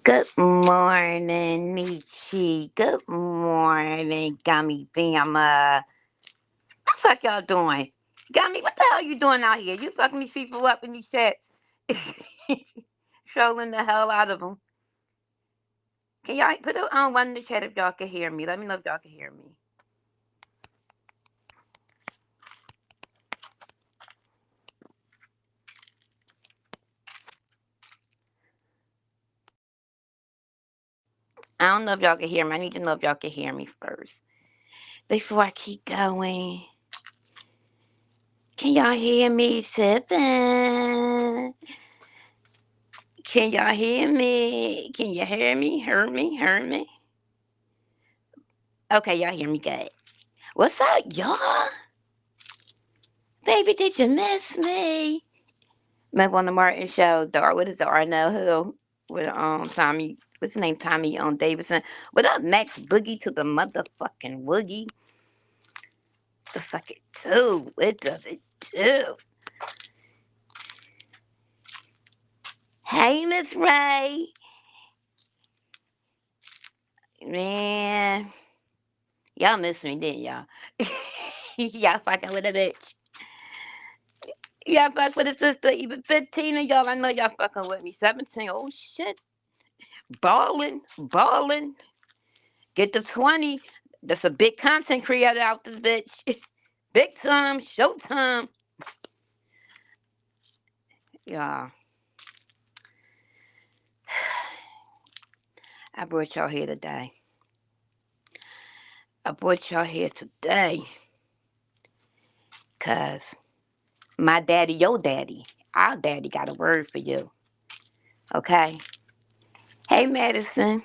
Good morning, Nietzsche. Good morning, Gummy Bama. What the fuck y'all doing? Gummy, what the hell you doing out here? You fucking these people up in these chats. Trolling the hell out of them. Can y'all put it on one in the chat if y'all can hear me? Let me know if y'all can hear me. I don't know if y'all can hear me. I need to know if y'all can hear me first. Before I keep going. Can y'all hear me sipping? Can y'all hear me? Can you hear me? Heard me? Heard me? Okay, y'all hear me good. What's up, y'all? Baby, did you miss me? Remember on the Martin show, what is it, Arnell Hill? With Tommy, what's his name? Tommy Davidson. What up, Max Boogie to the motherfucking Woogie? The fuck it do? What does it do? Hey, Miss Ray. Man, y'all missed me, didn't y'all? Y'all fucking with a bitch. Y'all fuck with a sister, even 15 of y'all. I know y'all fucking with me. 17. Oh shit. Balling, balling. Get the 20. That's a big content creator out this bitch. Big time, showtime. Y'all, I brought y'all here today. I brought y'all here today because my daddy, your daddy, our daddy got a word for you. Okay? Hey, Madison.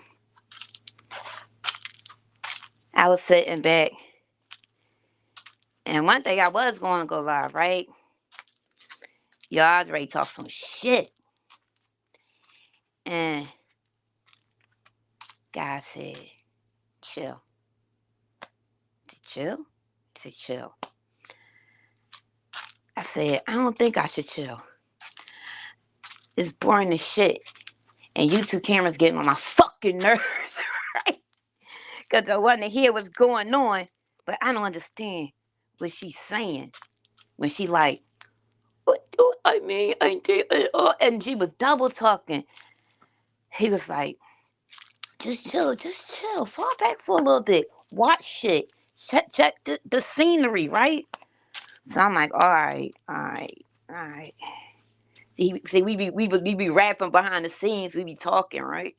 I was sitting back. And one day I was going to go live, right? Y'all I was ready to talk some shit. And God said, chill. Chill? He said, chill. I said, I don't think I should chill. It's boring as shit. And YouTube cameras getting on my fucking nerves, right? Because I want to hear what's going on. But I don't understand what she's saying. When she like, what do I mean? I did it all. And she was double talking. He was like, just chill. Fall back for a little bit. Watch shit. Check the scenery, right? So I'm like, all right, all right, all right. See, we be rapping behind the scenes. We be talking, right?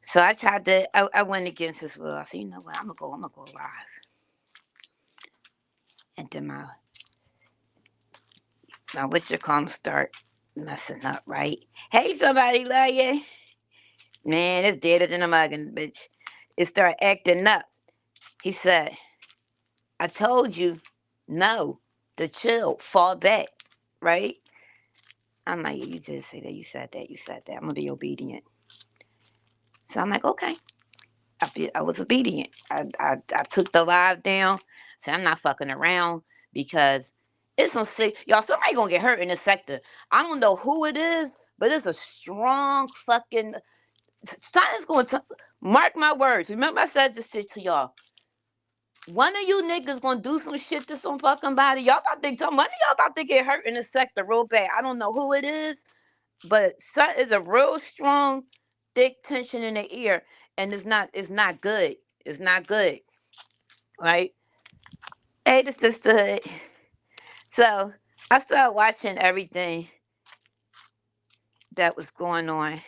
So I tried to. I went against his will. I said, you know what? I'm gonna go live. And then my what you call start messing up, right? Hey, somebody, love you. Man, it's deader than a mugging, bitch. It started acting up. He said, I told you, no, to chill, fall back, right? I'm like, you just say that. You said that. You said that. I'm gonna be obedient. So I'm like, okay. I was obedient. I took the live down. So I'm not fucking around because it's some sick. Y'all, somebody gonna get hurt in this sector. I don't know who it is, but it's a strong fucking. Something's going to. Mark my words. Remember, I said this shit to y'all. One of you niggas gonna do some shit to some fucking body. Y'all about to one of y'all about to get hurt in this sector real bad. I don't know who it is, but it's a real strong, thick tension in the ear, and it's not good. It's not good, right? Hey, the sisterhood. So I started watching everything that was going on.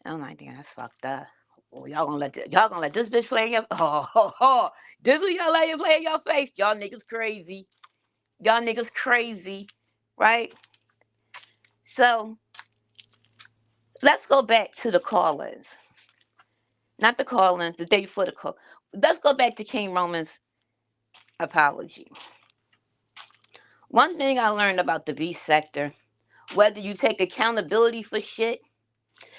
I'm like, damn, that's fucked up. Oh, y'all gonna let this bitch play in your this is y'all let you play in your face. Y'all niggas crazy. Y'all niggas crazy, right? So let's go back to the call-ins. Not the call-ins, the day before the call. Let's go back to King Roman's apology. One thing I learned about the beast sector, whether you take accountability for shit,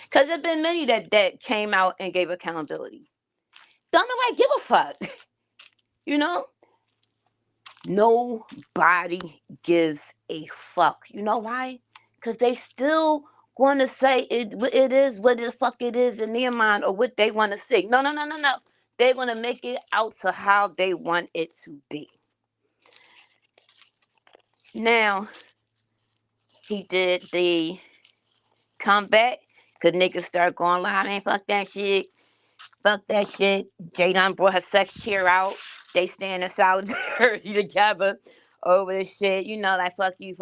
because there been many that came out and gave accountability. Don't nobody give a fuck. You know? Nobody gives a fuck. You know why? Because they still going to say it is what the fuck it is in their mind or what they want to see. No, no, no, no, no. They're going to make it out to how they want it to be. Now, he did the comeback because niggas start going live. Man, fuck that shit. Fuck that shit. Jay done brought her sex chair out. They stand in solidarity together over this shit. You know, like, fuck you,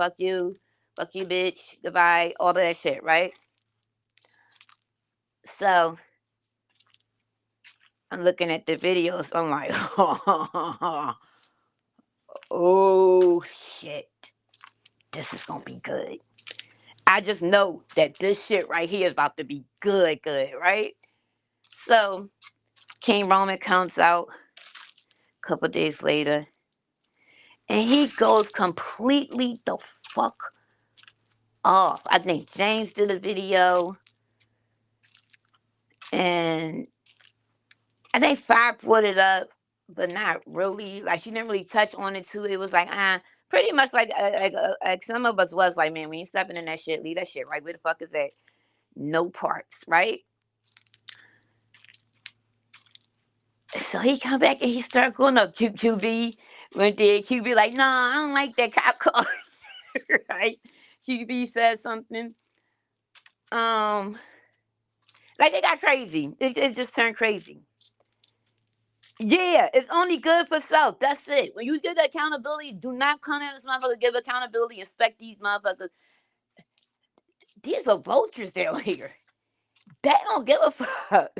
bitch, goodbye, all of that shit, right? So, I'm looking at the videos. I'm like, oh, shit. This is going to be good. I just know that this shit right here is about to be good, right? So, King Roman comes out a couple days later. And he goes completely the fuck off. I think James did a video. And I think Five brought it up, but not really. Like, she didn't really touch on it, too. It was like, pretty much like some of us was like, man, we ain't stepping in that shit. Leave that shit right where the fuck is that? No parts, right? So he come back and he start going up QB. Went there, QB like, no, I don't like that cop car. Right? QB said something. Like, it got crazy. It just turned crazy. Yeah, it's only good for self. That's it. When you give the accountability, do not come in this motherfucker, give accountability, inspect these motherfuckers. These are vultures down here. They don't give a fuck.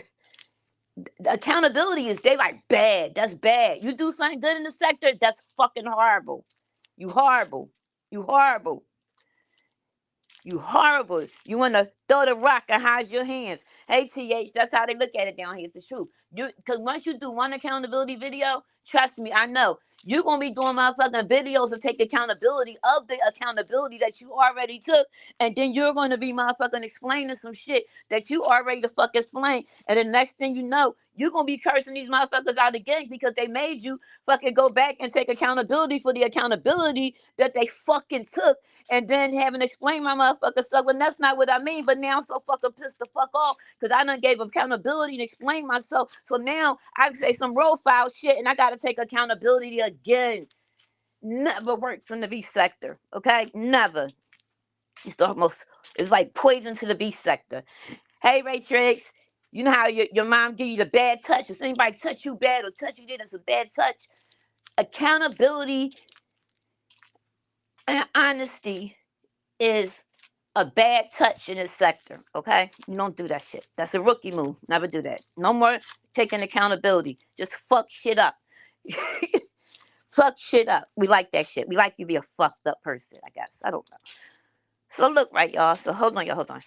The accountability is they like bad. That's bad. You do something good in the sector, that's fucking horrible. You horrible. You horrible. You horrible. You want to throw the rock and hide your hands. Hey, TH, that's how they look at it down here. It's the truth. Because once you do one accountability video, trust me, I know. You're going to be doing motherfucking videos to take accountability of the accountability that you already took. And then you're going to be motherfucking explaining some shit that you already the fuck explained. And the next thing you know, you're going to be cursing these motherfuckers out again because they made you fucking go back and take accountability for the accountability that they fucking took. And then having to explain my motherfucker stuff, and that's not what I mean. But now I'm so fucking pissed the fuck off because I done gave accountability and explain myself. So now I can say some real foul shit, and I gotta take accountability again. Never works in the B sector, okay? Never. It's like poison to the B sector. Hey, Ray Triggs, you know how your mom give you the bad touch? If anybody touch you bad or touch you, that's a bad touch. Accountability and honesty is a bad touch in this sector, okay? You don't do that shit. That's a rookie move. Never do that. No more taking accountability. Just fuck shit up. Fuck shit up. We like that shit. We like you to be a fucked up person, I guess. I don't know. So look, right, y'all. So hold on, y'all. Hold on.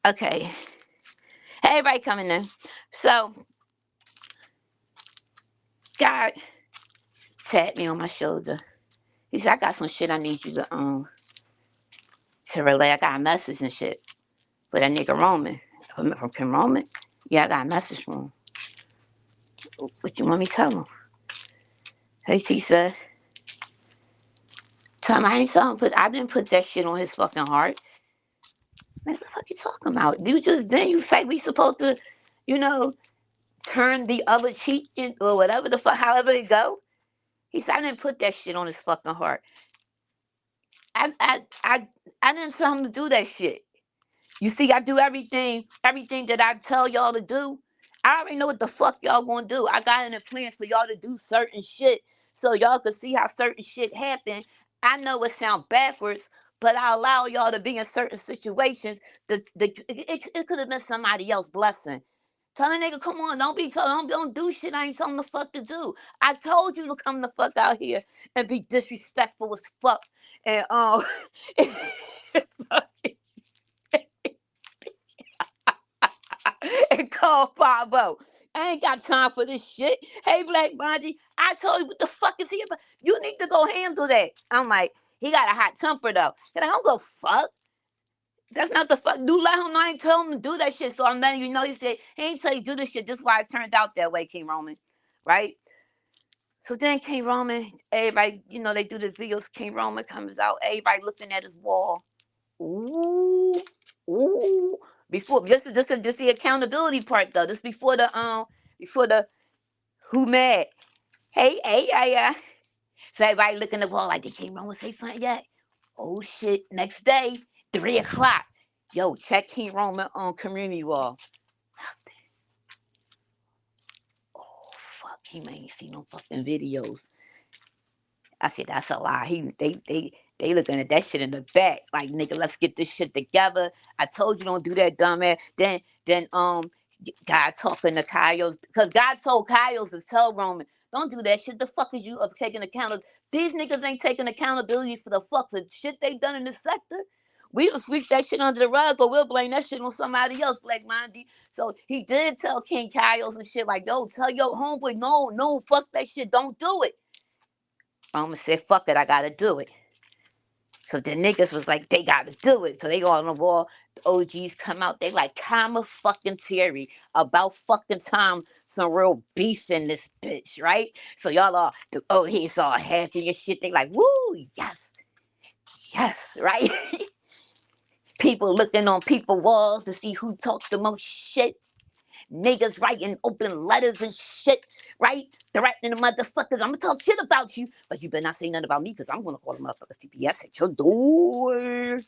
Okay. Hey, everybody coming in. So, God tapped me on my shoulder. He said, I got some shit I need you to relay. I got a message and shit for that nigga Roman. From Kim Roman. Yeah, I got a message from him. What you want me to tell him? Hey, T said, tell him I ain't tell him, I didn't put that shit on his fucking heart. Man, what the fuck you talking about? Then you say we supposed to, you know, turn the other cheek in, or whatever the fuck, however it go. He said, I didn't put that shit on his fucking heart. I didn't tell him to do that shit. You see, I do everything that I tell y'all to do. I already know what the fuck y'all gonna do. I got in the plans for y'all to do certain shit so y'all could see how certain shit happen. I know it sounds backwards, but I allow y'all to be in certain situations. It could have been somebody else's blessing. Tell a nigga, come on, don't do shit I ain't telling the fuck to do. I told you to come the fuck out here and be disrespectful as fuck. And go. I ain't got time for this shit. Hey, Black Bondi, I told you what the fuck is he about? You need to go handle that. I'm like, he got a hot temper though. And I don't go fuck. That's not the fuck. Do let him know I ain't tell him to do that shit. So I'm letting you know he said he ain't tell you do this shit. Just why it turned out that way, King Roman. Right? So then King Roman, everybody, they do the videos. King Roman comes out, everybody looking at his wall. Ooh, ooh. Before just the accountability part though. This before the who mad. Hey. So everybody looking at the wall like, did King Roman say something yet? Oh shit! Next day, 3:00. Yo, check King Roman on community wall. Oh fuck, he ain't see no fucking videos. I said that's a lie. They looking at that shit in the back. Like nigga, let's get this shit together. I told you don't do that, dumbass. Then God talking to Kaios because God told Kaios to tell Roman, don't do that shit. The fuck is you up taking accountability? These niggas ain't taking accountability for the fuck the shit they done in this sector. We'll sweep that shit under the rug, but we'll blame that shit on somebody else, Black Mindy. So he did tell King Kaios and shit like, yo, tell your homeboy, no, fuck that shit, don't do it. Roman said, fuck it, I gotta do it. So the niggas was like, they gotta do it. So they go on the wall, the OGs come out, they like, comma fucking Terry, about fucking time, some real beef in this bitch, right? So y'all are, he's all happy and shit. They like, woo, yes, right? People looking on people walls to see who talks the most shit. Niggas writing open letters and shit, right? Threatening the motherfuckers. I'm gonna talk shit about you, but you better not say nothing about me because I'm gonna call the motherfuckers TPS at your door.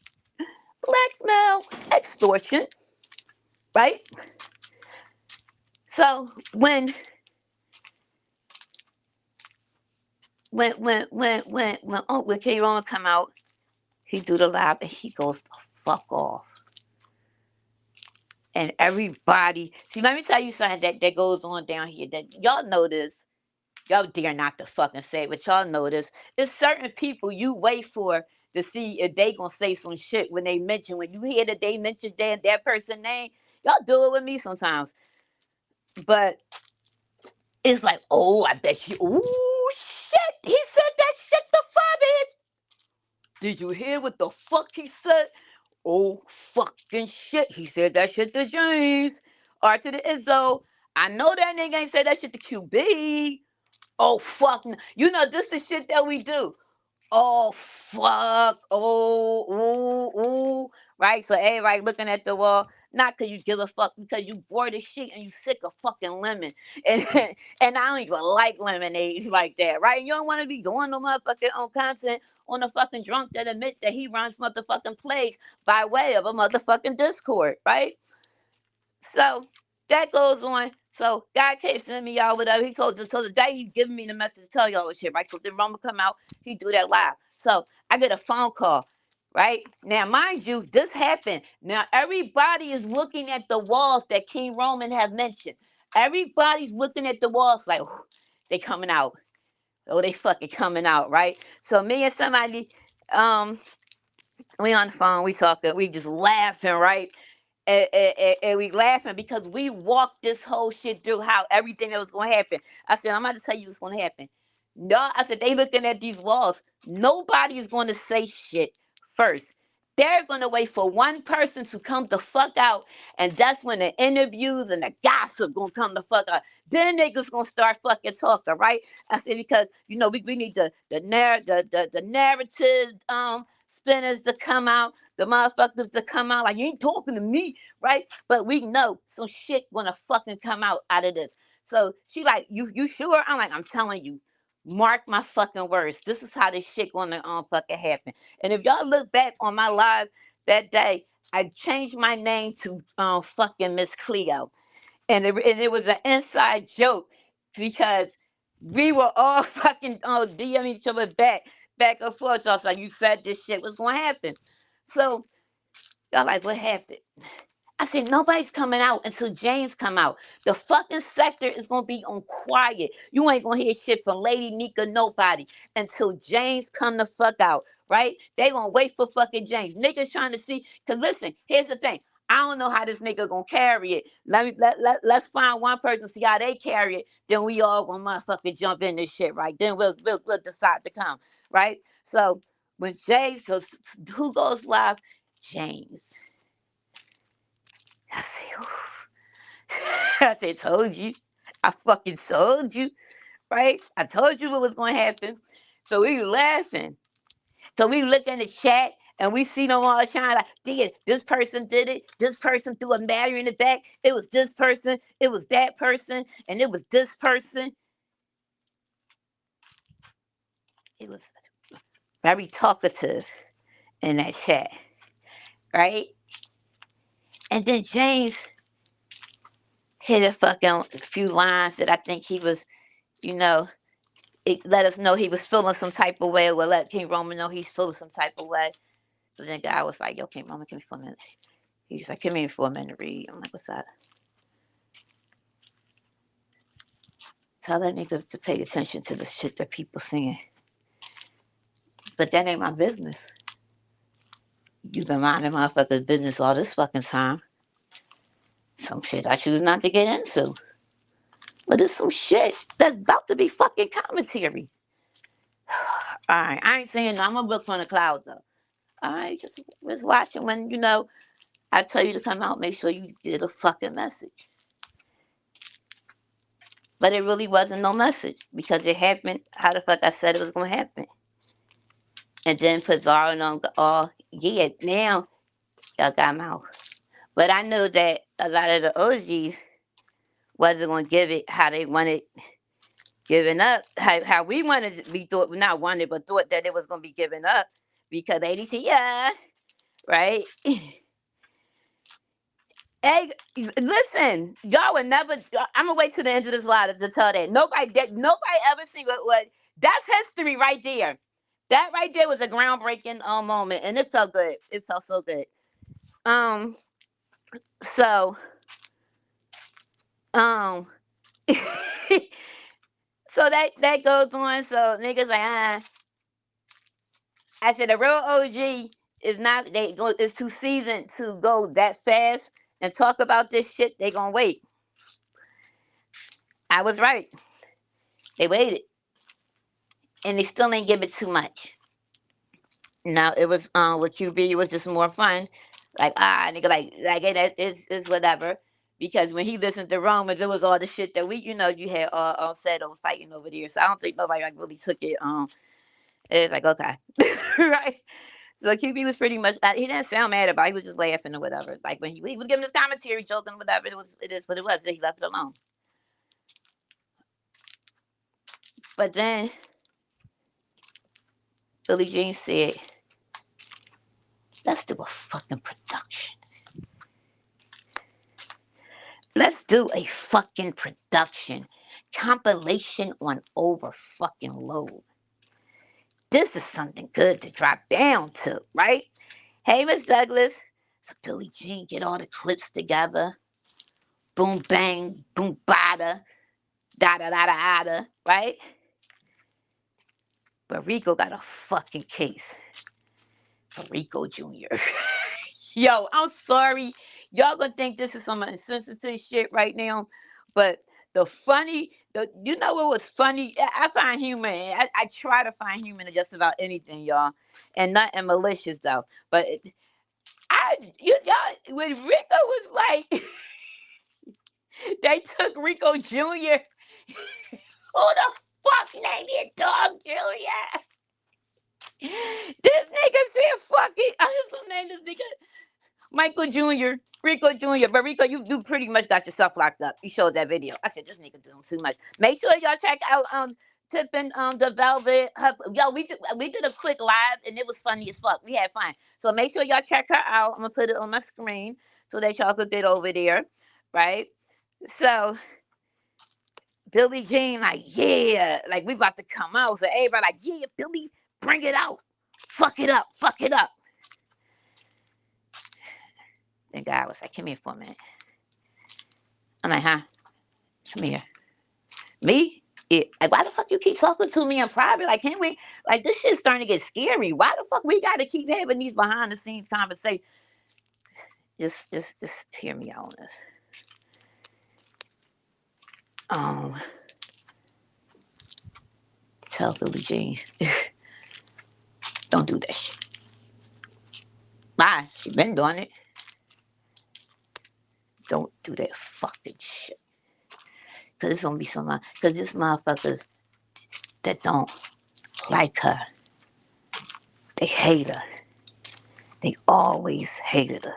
Blackmail, extortion, right? So when K Roman come out, he do the live and he goes the fuck off. And everybody, see, let me tell you something that goes on down here that y'all know this. Y'all dare not to fucking say it, but y'all know this. There's certain people you wait for to see if they gonna say some shit when you hear that they mention that person name. Y'all do it with me sometimes. But it's like, oh, I bet you, oh shit, he said that shit to Fabi. Did you hear what the fuck he said? Oh fucking shit, he said that shit to James. Or to the Izzo. I know that nigga ain't said that shit to QB. Oh fuck! This is shit that we do. Oh fuck! Oh, right? So everybody looking at the wall, not because you give a fuck, because you bored as shit and you sick of fucking lemon, and and I don't even like lemonades like that, right? You don't want to be doing no motherfucking content on a fucking drunk that admit that he runs motherfucking plays by way of a motherfucking Discord, right? So that goes on. So God kept sending me y'all whatever. He told us so the day he's giving me the message to tell y'all this shit, right? So then Roma come out, he do that live. So I get a phone call, right? Now, mind you, this happened. Now everybody is looking at the walls that King Roman have mentioned. Everybody's looking at the walls like they coming out. Oh, they fucking coming out, right? So me and somebody, we on the phone, we talking, we just laughing, right? And we laughing because we walked this whole shit through how everything that was going to happen. I said, I'm about to tell you what's going to happen. No, I said, they looking at these walls. Nobody is going to say shit first. They're going to wait for one person to come the fuck out. And that's when the interviews and the gossip going to come the fuck out. Then niggas going to start fucking talking, right? I said, because, we need the narrative spinners to come out, the motherfuckers to come out like you ain't talking to me, right? But we know some shit gonna fucking come out of this. So she like, you sure? I'm like, I'm telling you, mark my fucking words. This is how this shit gonna fucking happen. And if y'all look back on my live that day, I changed my name to fucking Miss Cleo, and it was an inside joke because we were all fucking DM each other back and forth. So I was like, you said this shit was gonna happen. So y'all like, what happened? I said, nobody's coming out until James come out. The fucking sector is gonna be on quiet. You ain't gonna hear shit from Lady Nika, nobody, until James come the fuck out, right? They gonna wait for fucking James. Niggas trying to see, cause listen, here's the thing. I don't know how this nigga gonna carry it. Let's find one person, see how they carry it. Then we all gonna motherfucking jump in this shit, right? Then we'll decide to come, right? So when who goes live? James. I say, I said, told you. I fucking told you, right? I told you what was gonna happen. So we laughing. So we look in the chat and we see them all trying like, this person did it. This person threw a battery in the back. It was this person. It was that person. And it was this person. It was very talkative in that chat, right? And then James hit a fucking few lines that I think he was, you know, it let us know he was feeling some type of way. Well, let King Roman know he's feeling some type of way. So then guy was like, yo, King Roman, come here for a minute. He's like, come here for a minute to read. I'm like, what's up? Tell that nigga to pay attention to the shit that people saying. But that ain't my business. You been minding motherfuckers' business all this fucking time. Some shit I choose not to get into. But it's some shit that's about to be fucking commentary. Alright, I ain't saying no, I'm gonna look from the clouds though. Alright, just watching when, I tell you to come out, make sure you get a fucking message. But it really wasn't no message because it happened how the fuck I said it was gonna happen. And then put Zara on, oh yeah, now y'all got mouth. But I knew that a lot of the OGs wasn't gonna give it how they wanted given up, how we wanted to be thought, not wanted, but thought that it was gonna be given up because ADC, yeah, right? Hey, listen, y'all would never. I'm gonna wait to the end of this live to tell that nobody ever seen what. That's history right there. That right there was a groundbreaking moment, and it felt good. It felt so good. Um. So. Um. So that goes on. So niggas like, I said the real OG is not. It's too seasoned to go that fast and talk about this shit. They gonna wait. I was right. They waited. And they still ain't give it too much. No, it was with QB, it was just more fun. Like nigga, like it is whatever. Because when he listened to Romans, it was all the shit that you had all said over fighting over there. So I don't think nobody like really took it. It's like okay, right. So QB was pretty much he didn't sound mad about it. He was just laughing or whatever. Like when he was giving his commentary, joking, whatever. It is what it was. He left it alone. But then Billie Jean said, let's do a fucking production. Let's do a fucking production. Compilation on over fucking load. This is something good to drop down to, right? Hey, Miss Douglas. So Billie Jean get all the clips together. Boom, bang, boom, bada. Da da da da da, right? But Rico got a fucking case for Rico Jr. Yo, I'm sorry. Y'all gonna think this is some insensitive shit right now. But you know what was funny? I find humor. I try to find humor in just about anything, y'all. And nothing malicious though. But y'all, when Rico was like, they took Rico Jr. Who the fuck named your dog Jr.? This nigga said fuck it. I just gonna name this nigga Michael Jr., Rico Jr. But Rico, you pretty much got yourself locked up. You showed that video. I said, this nigga doing too much. Make sure y'all check out Tipping the Velvet. Yo, we did a quick live and it was funny as fuck. We had fun. So make sure y'all check her out. I'm gonna put it on my screen so that y'all could get over there. Right? So Billie Jean, like, yeah, like we about to come out. So everybody like, yeah, Billie, bring it out. Fuck it up. Fuck it up. The guy was like, come here for a minute. I'm like, huh? Come here. Me? Yeah. Like, why the fuck you keep talking to me in private? Like, can we? Like, this shit's starting to get scary. Why the fuck we got to keep having these behind the scenes conversations? Just hear me out on this. Tell Billie Jean, don't do that shit. Why? She been doing it. Don't do that fucking shit. Cause it's gonna be some. Cause this motherfuckers that don't like her, they hate her. They always hated her.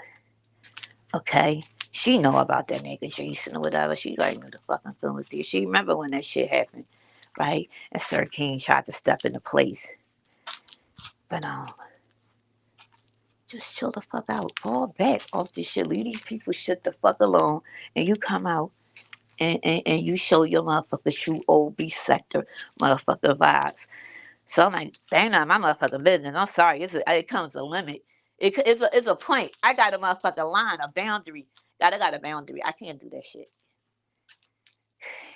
Okay? She know about that nigga Jason or whatever. She like knew the fucking film was there. She remember when that shit happened, right? And Sir King tried to step into place. But just chill the fuck out. Fall back off this shit. Leave these people shit the fuck alone. And you come out and you show your motherfucker true old B sector motherfucker vibes. So I'm like, dang on my motherfucking business. I'm sorry. It comes a limit. It's a point. I got a motherfucking line, a boundary. I got a boundary. I can't do that shit.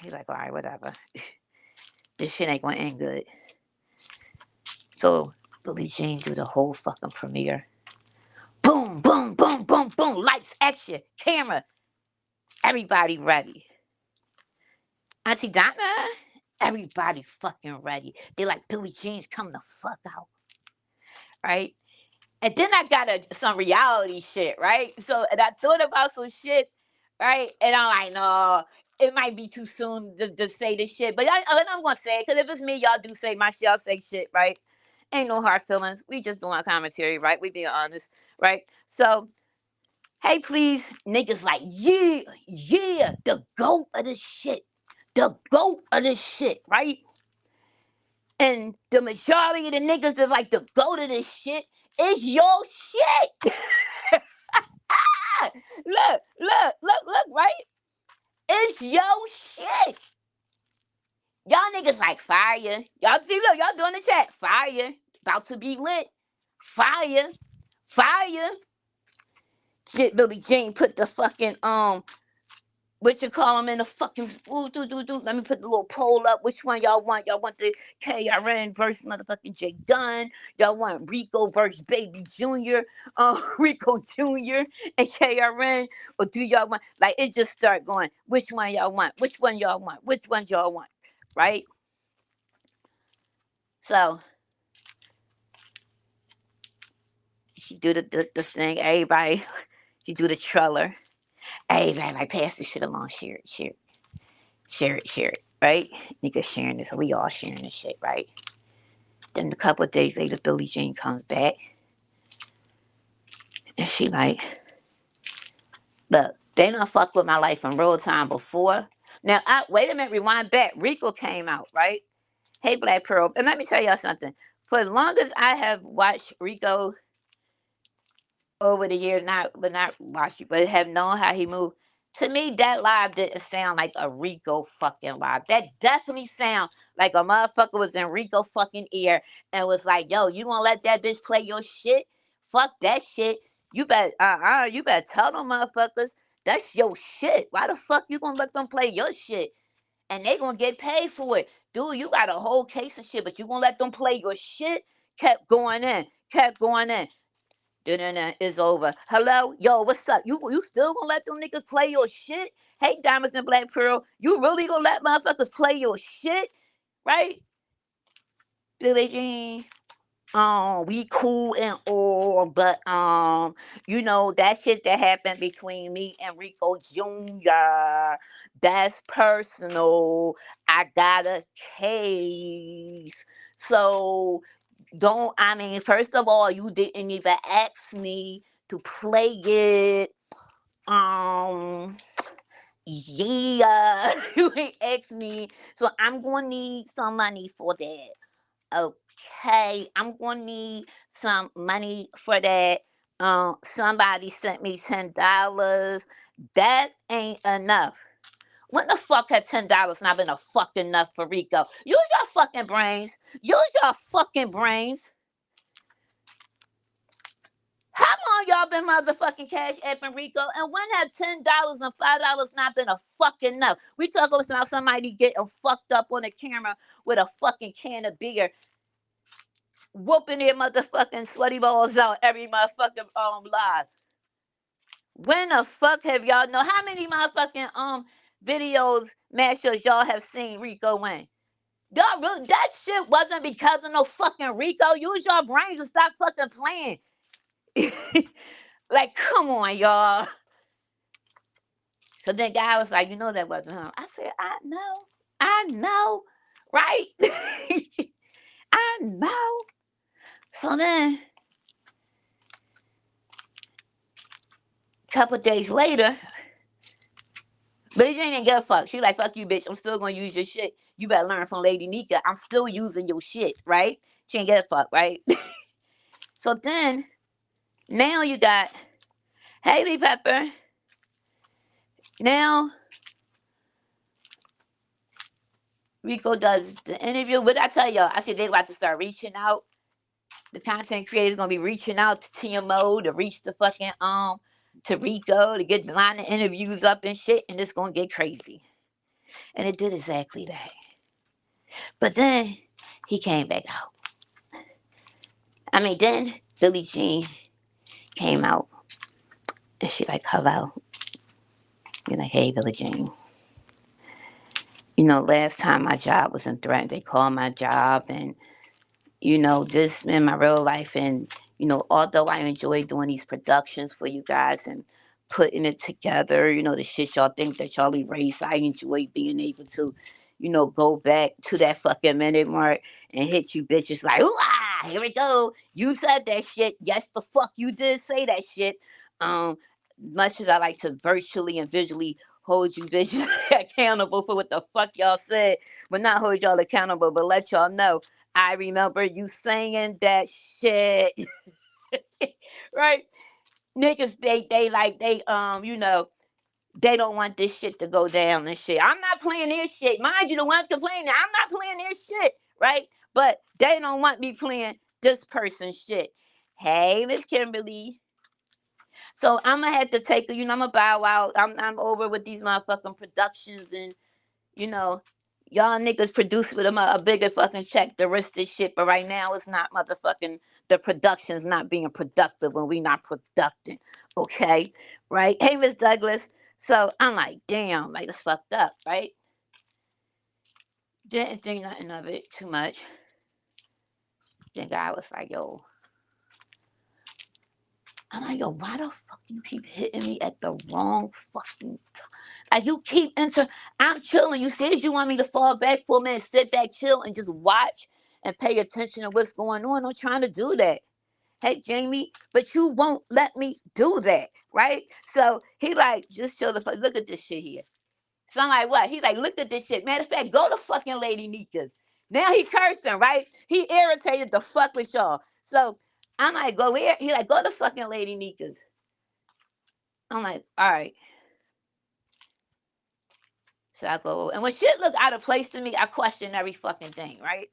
He's like, all right, whatever. This shit ain't gonna end good. So Billie Jean do the whole fucking premiere. Boom, boom, boom, boom, boom. Lights, action, camera. Everybody ready. Auntie Donna, everybody fucking ready. They like, Billie Jean's coming the fuck out. Right? And then I got some reality shit, right? So, and I thought about some shit, right? And I'm like, no, it might be too soon to say this shit. But I'm going to say it, because if it's me, y'all do say my shit, I'll say shit, right? Ain't no hard feelings. We just doing commentary, right? We being honest, right? So, hey, please, niggas like, yeah, the GOAT of this shit. The GOAT of this shit, right? And the majority of the niggas that's like the GOAT of this shit is your shit. Look, right? It's your shit. Y'all niggas like fire. Y'all see, look, y'all doing the chat. Fire. About to be lit. Fire. Fire. Shit, Billie Jean put the fucking what you call them in the fucking let me put the little poll up. Which one y'all want? Y'all want the KRN versus motherfucking Jay Dunn? Y'all want Rico versus Baby Junior? Rico Junior and KRN? Or do y'all want, like, it just start going, which one y'all want? Which one y'all want? Which one y'all want? Right? So she do the thing, everybody, she do the trailer. Everybody like, pass this shit along, share it, right? Niggas sharing this, we all sharing this shit, right? Then a couple of days later, Billie Jean comes back, and she like, look, they done fucked with my life in real time before. Now, wait a minute, rewind back. Rico came out, right? Hey, Black Pearl, and let me tell y'all something. For as long as I have watched Rico over the years, not watched, but have known how he moved. To me, that live didn't sound like a Rico fucking live. That definitely sound like a motherfucker was in Rico fucking ear and was like, "Yo, you gonna let that bitch play your shit? Fuck that shit. You better, you better tell them motherfuckers that's your shit. Why the fuck you gonna let them play your shit? And they gonna get paid for it, dude. You got a whole case of shit, but you gonna let them play your shit?" Kept going in, kept going in. Dinner is over. Hello, yo, what's up? You still gonna let them niggas play your shit? Hey, Diamonds and Black Pearl, you really gonna let motherfuckers play your shit, right? Billie Jean, we cool and all, but you know that shit that happened between me and Rico Jr. That's personal. I got a case, so don't, I mean, first of all, you didn't even ask me to play it. Um, yeah, you ain't asked me, so I'm gonna need some money for that. Okay, I'm gonna need some money for that. Somebody sent me $10. That ain't enough. When the fuck has $10 not been a fucking enough for Rico? Use your fucking brains. Use your fucking brains. How long y'all been motherfucking cash apping Rico? And when have $10 and $5 not been a fucking enough? We talk about somebody getting fucked up on the camera with a fucking can of beer, whooping their motherfucking sweaty balls out every motherfucking live. When the fuck have y'all know how many motherfucking videos, mashups y'all have seen Rico win? Y'all really, that shit wasn't because of no fucking Rico. Use your brains and stop fucking playing. Like, come on, y'all. So then guy was like, you know that wasn't him. I said, I know, right? I know. So then, a couple days later, Billie Jean didn't give a fuck. She like, fuck you, bitch. I'm still gonna use your shit. You better learn from Lady Nika. I'm still using your shit, right? She ain't give a fuck, right? So then, now you got Haley Pepper. Now Rico does the interview. What did I tell y'all? I said they about to start reaching out. The content creators gonna be reaching out to TMO to reach the fucking to Rico to get the line of interviews up and shit, and it's gonna get crazy. And it did exactly that. But then he came back out. I mean, then Billie Jean came out and she like, hello. You're like, hey, Billie Jean. You know, last time my job was in threat, they called my job and just in my real life. And, although I enjoy doing these productions for you guys and putting it together, the shit y'all think that y'all erase, I enjoy being able to, go back to that fucking minute mark and hit you bitches like, ooh, ah, here we go. You said that shit. Yes, the fuck you did say that shit. Much as I like to virtually and visually hold you bitches accountable for what the fuck y'all said, but not hold y'all accountable, but let y'all know I remember you saying that shit. Right? Niggas, they don't want this shit to go down and shit. I'm not playing their shit. Mind you, the ones complaining, I'm not playing their shit, right? But they don't want me playing this person's shit. Hey, Miss Kimberly. So I'm gonna have to take, I'm gonna bow out. I'm over with these motherfucking productions and you know, y'all niggas produce with a bigger fucking check to risk this shit. But right now, it's not motherfucking, the production's not being productive when we not producing. Okay? Right? Hey, Miss Douglas. So I'm like, damn, like, it's fucked up, right? Didn't think nothing of it too much. Then guy was like, yo. I'm like, yo, why the fuck you keep hitting me at the wrong fucking time? Like, you keep I'm chilling. You said you want me to fall back for a minute, sit back, chill, and just watch and pay attention to what's going on. I'm trying to do that. Hey, Jamie, but you won't let me do that, right? So he like, just chill the fuck. Look at this shit here. So I'm like, what? He's like, look at this shit. Matter of fact, go to fucking Lady Nika's. Now he cursing, right? He irritated the fuck with y'all. So I'm like, go here. He like, go to fucking Lady Nika's. I'm like, all right. So I go, and when shit look out of place to me, I question every fucking thing, right?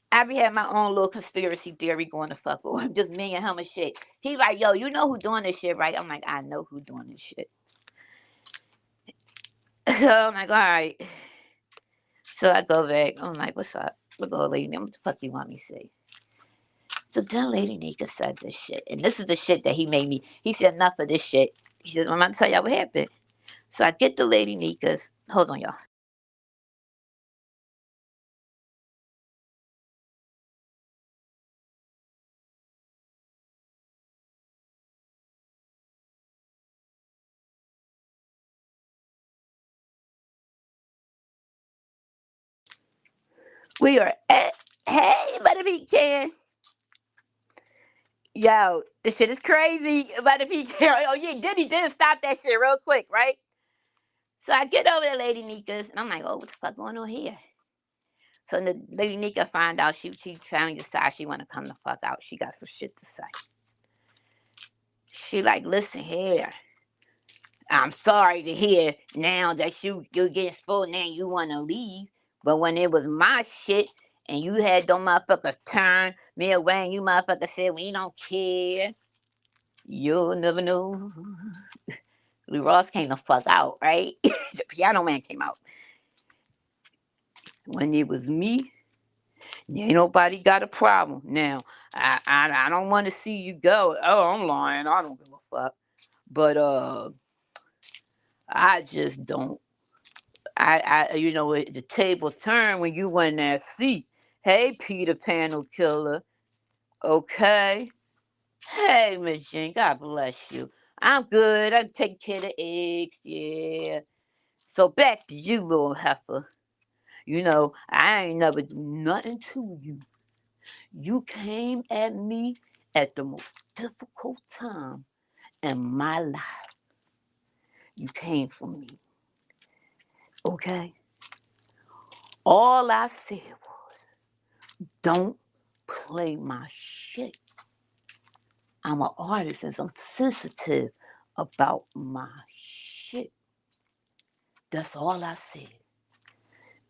I be having my own little conspiracy theory going to fuck with just me and him and shit. He like, yo, you know who doing this shit, right? I'm like, I know who doing this shit. So I'm like, all right. So I go back. I'm like, what's up? Look, old lady, what the fuck you want me to say? So then Lady Nika said this shit. And this is the shit that he made me. He said, enough of this shit. He said, I'm about to tell y'all what happened. So I get the Lady Nika's. Hold on, y'all. We are at, hey, but if he can. Yo, this shit is crazy. But if he can, oh yeah, Diddy did stop that shit real quick, right? So I get over to Lady Nika's and I'm like, oh, what the fuck going on here? So the Lady Nika find out she finally decides she wanna come the fuck out. She got some shit to say. She like, listen here. I'm sorry to hear now that you're getting spoiled now you wanna leave. But when it was my shit and you had them motherfuckers turn me away and you motherfuckers said we don't care, you'll never know. Lou Ross came the fuck out, right? The Piano Man came out. When it was me, ain't nobody got a problem. Now, I don't want to see you go. Oh, I'm lying. I don't give a fuck. But I just don't. The tables turn when you in that seat. Hey, Peter Panel Killer. Okay. Hey, Miss Jean. God bless you. I'm good. I'm taking care of the eggs. Yeah. So back to you, little heifer. I ain't never do nothing to you. You came at me at the most difficult time in my life. You came for me. Okay? All I said was, don't play my shit. I'm an artist and I'm sensitive about my shit. That's all I said.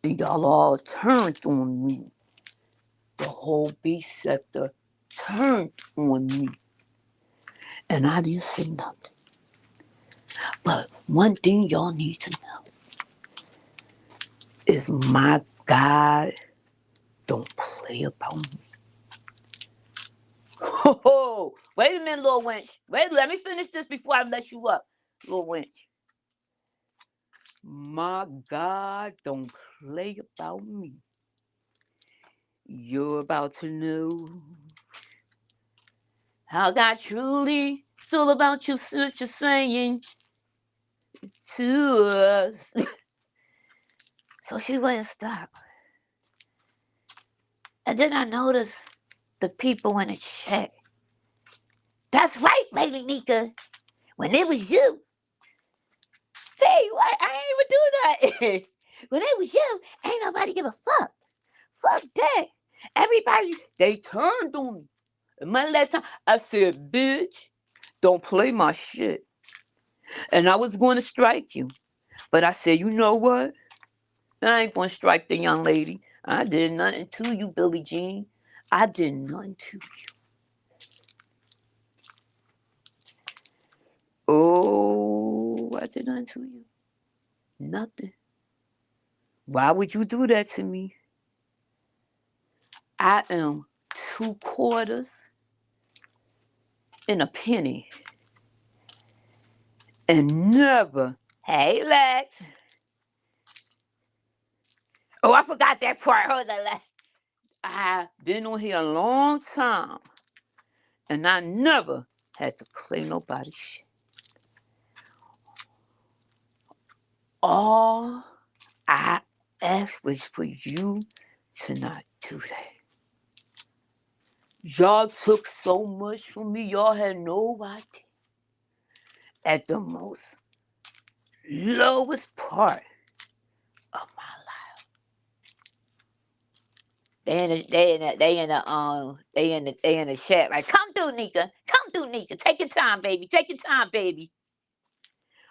And y'all all turned on me. The whole B sector turned on me. And I didn't say nothing. But one thing y'all need to know is my God don't play about me. Oh, wait a minute, little wench. Wait, let me finish this before I let you up, little wench. My God don't play about me. You're about to know how God truly feel about you, what you're saying to us. So she wouldn't stop. And then I noticed the people in the chat. That's right, Lady Nika. When it was you. Hey, what? I ain't even do that. When it was you, ain't nobody give a fuck. Fuck that. Everybody, they turned on me. And my last time, I said, bitch, don't play my shit. And I was going to strike you. But I said, you know what? I ain't going to strike the young lady. I did nothing to you, Billie Jean. I did nothing to you. Oh, I did nothing to you. Nothing. Why would you do that to me? I am 2/4 and a penny. And never. Hey, Lex. Oh, I forgot that part. Hold on, Lex. I've been on here a long time. And I never had to play nobody's shit. All I asked was for you to not do that. Y'all took so much from me, y'all had no idea. At the most lowest part of my life. They in the chat like, come through, Nika. Come through, Nika. Take your time, baby. Take your time, baby.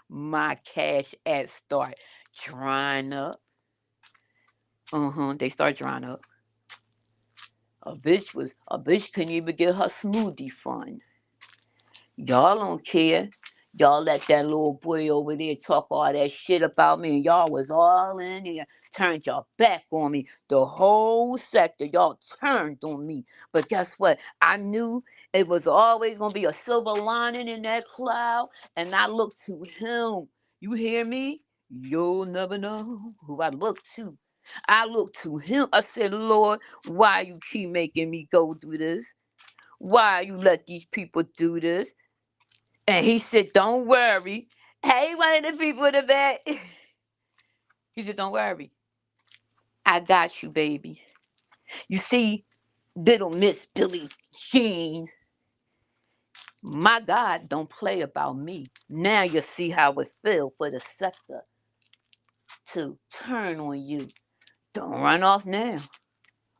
My cash app start drying up. They start drying up. A bitch couldn't even get her smoothie fund. Y'all don't care. Y'all let that little boy over there talk all that shit about me, and y'all was all in there, turned your back on me. The whole sector, y'all turned on me. But guess what? I knew it was always gonna be a silver lining in that cloud, and I looked to him. You hear me? You'll never know who I look to. I looked to him. I said, Lord, why you keep making me go through this? Why you let these people do this? And he said, don't worry. Hey, one of the people in the back. He said, don't worry. I got you, baby. You see, little Miss Billie Jean, my God don't play about me. Now you see how it feel for the sector to turn on you. Don't run off now.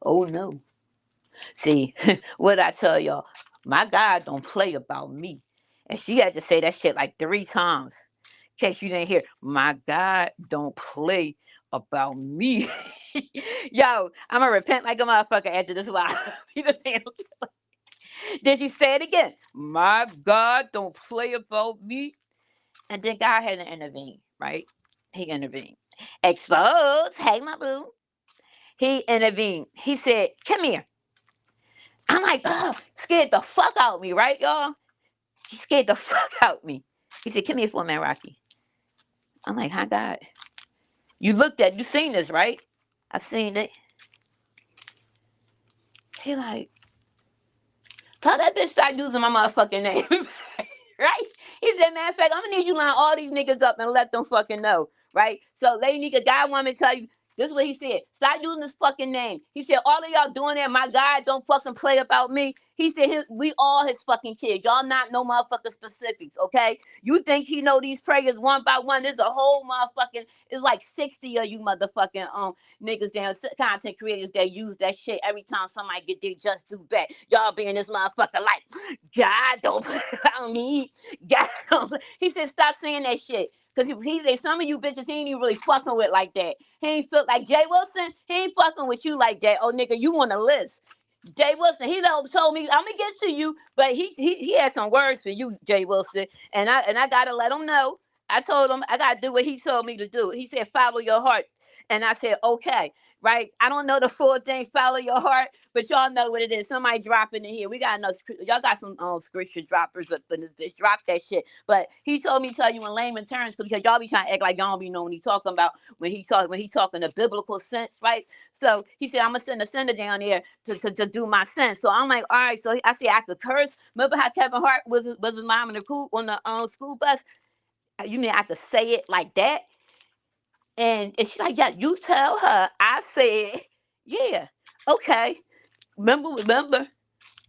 Oh, no. See, what I tell y'all, my God don't play about me. And she had to say that shit like 3 times. In case you didn't hear, my God don't play about me. Yo, I'm gonna repent like a motherfucker after this live. Then she say it again. My God don't play about me. And then God had to intervene, right? He intervened. Exposed. Hey, my boo. He intervened. He said, come here. I'm like, oh, scared the fuck out of me, right, y'all? She scared the fuck out of me. He said, come here for a minute, Rocky. I'm like, hi, God. You seen this, right? I seen it. He like, tell that bitch start using my motherfucking name. Right? He said, matter of fact, I'm gonna need you to line all these niggas up and let them fucking know. Right? So, lady nigga, God want me to tell you, this is what he said. Stop using this fucking name. He said, all of y'all doing that, my God don't fucking play about me. He said, we all his fucking kids. Y'all not no motherfucking specifics, okay? You think he know these prayers one by one. There's a whole motherfucking, it's like 60 of you motherfucking niggas down, content creators that use that shit every time somebody get their just do back. Y'all be in this motherfucker like, God don't play about me. God don't. He said, stop saying that shit. Because he said, some of you bitches he ain't even really fucking with like that. He ain't feel like Jay Wilson, he ain't fucking with you like that. Oh, nigga, you on the list. Jay Wilson, he told me, I'm gonna get to you, but he had some words for you, Jay Wilson. And I gotta let him know. I told him I gotta do what he told me to do. He said, follow your heart. And I said, okay, right? I don't know the full thing, follow your heart, but y'all know what it is. Somebody dropping in here. We got enough, y'all got some scripture droppers up in this bitch. Drop that shit. But he told me to tell you in layman terms because y'all be trying to act like y'all don't be knowing what he's talking about when he talking the biblical sense, right? So he said, I'm gonna send a sender down there to do my sense. So I'm like, all right. So I said I could curse. Remember how Kevin Hart was his mom in the cool on the school bus? You mean I could say it like that? And she's like, yeah, you tell her. I said, yeah, okay. Remember.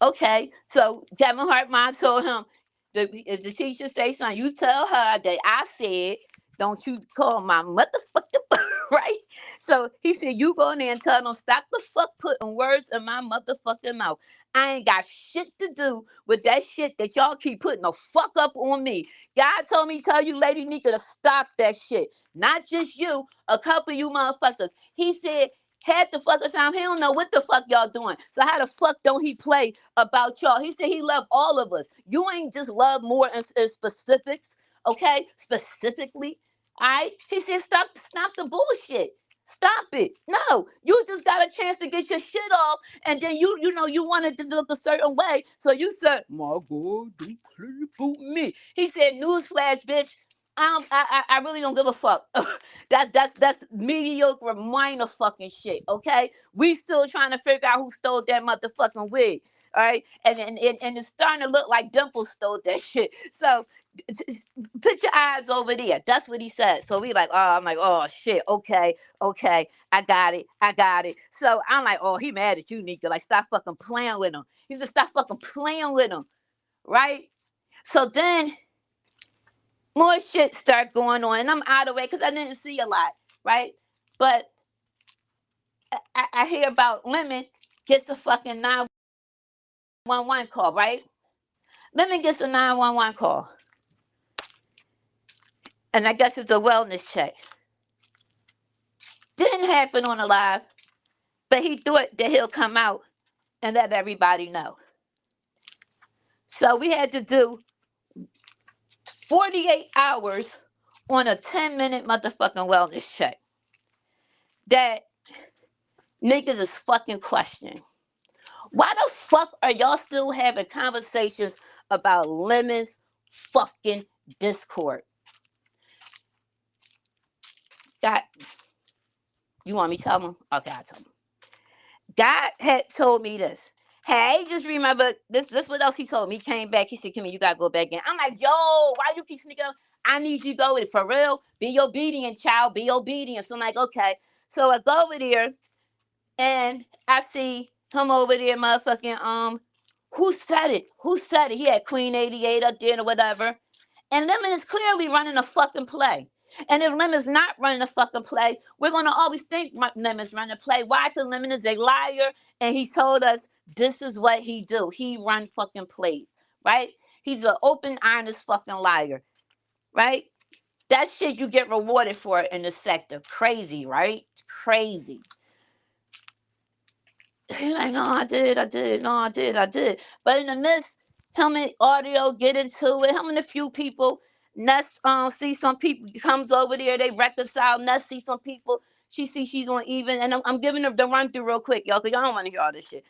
Okay. So Kevin Hart mom told him, if the teacher say something, you tell her that I said, don't you call my motherfucker, right? So he said, you go in there and tell them, stop the fuck putting words in my motherfucking mouth. I ain't got shit to do with that shit that y'all keep putting the fuck up on me. God told me tell you, Lady Nika, to stop that shit. Not just you, a couple of you motherfuckers. He said, half the fucking time, he don't know what the fuck y'all doing. So how the fuck don't he play about y'all? He said he loved all of us. You ain't just love more in specifics, okay? Specifically, all right? He said stop the bullshit. Stop it. No, you just got a chance to get your shit off, and then you know you wanted to look a certain way, so you said, "My God, don't play about me." He said, "Newsflash, bitch. I really don't give a fuck. That's mediocre minor fucking shit. Okay, we still trying to figure out who stole that motherfucking wig. All right, and it's starting to look like Dimple stole that shit. So put your eyes over there. That's what he said. So we like, oh, I'm like, oh shit. Okay, I got it. So I'm like, oh, he mad at you, Nika. Like, stop fucking playing with him. He said, stop fucking playing with him, right? So then more shit start going on, and I'm out of the way because I didn't see a lot, right? But I hear about Lemon gets a fucking 911 call, right? Lemon gets a 911 call, and I guess it's a wellness check. Didn't happen on a live, but he thought that he'll come out and let everybody know. So we had to do 48 hours on a 10-minute motherfucking wellness check. That niggas is fucking questioning. Why the fuck are y'all still having conversations about Lemon's fucking Discord? God, you want me to tell them? Okay, I'll tell them. God had told me this. Hey, just remember this. This what else he told me. He came back. He said, "Come here, you gotta go back in." I'm like, "Yo, why you keep sneaking up? I need you to go with it for real. Be obedient, child. Be obedient." So I'm like, "Okay." So I go over there, and I see him over there, motherfucking who said it? Who said it? He had Queen 88 up there or whatever. And Lemon is clearly running a fucking play. And if Lemon's not running a fucking play, we're going to always think Lemon's running a play. Why? Because Lemon is a liar, and he told us this is what he do. He run fucking plays, right? He's an open, honest fucking liar, right? That shit you get rewarded for in the sector. Crazy, right? Crazy. He's like, no, I did. No, I did. But in the midst, him and Audio get into it. Him and a few people. Ness see some people comes over there. They reconcile. Ness see some people. She see she's on even. And I'm giving her the run through real quick, y'all, because y'all don't want to hear all this shit.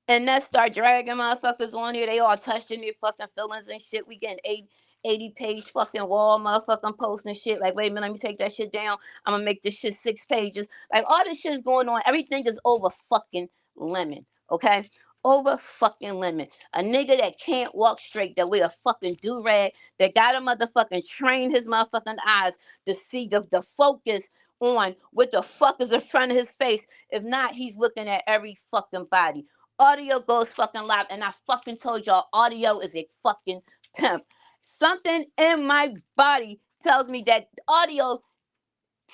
And that start dragging motherfuckers on here. They all touching their fucking feelings and shit. We getting 80-page fucking wall motherfucking posts and shit. Like, wait a minute, let me take that shit down. I'm gonna make this shit 6 pages. Like, all this shit's going on. Everything is over fucking lemon. Okay? Over fucking lemon. A nigga that can't walk straight, that wear a fucking do-rag, that gotta motherfucking train his motherfucking eyes to see the focus on what the fuck is in front of his face. If not, he's looking at every fucking body. Audio goes fucking live, and I fucking told y'all, audio is a fucking pimp. Something in my body tells me that audio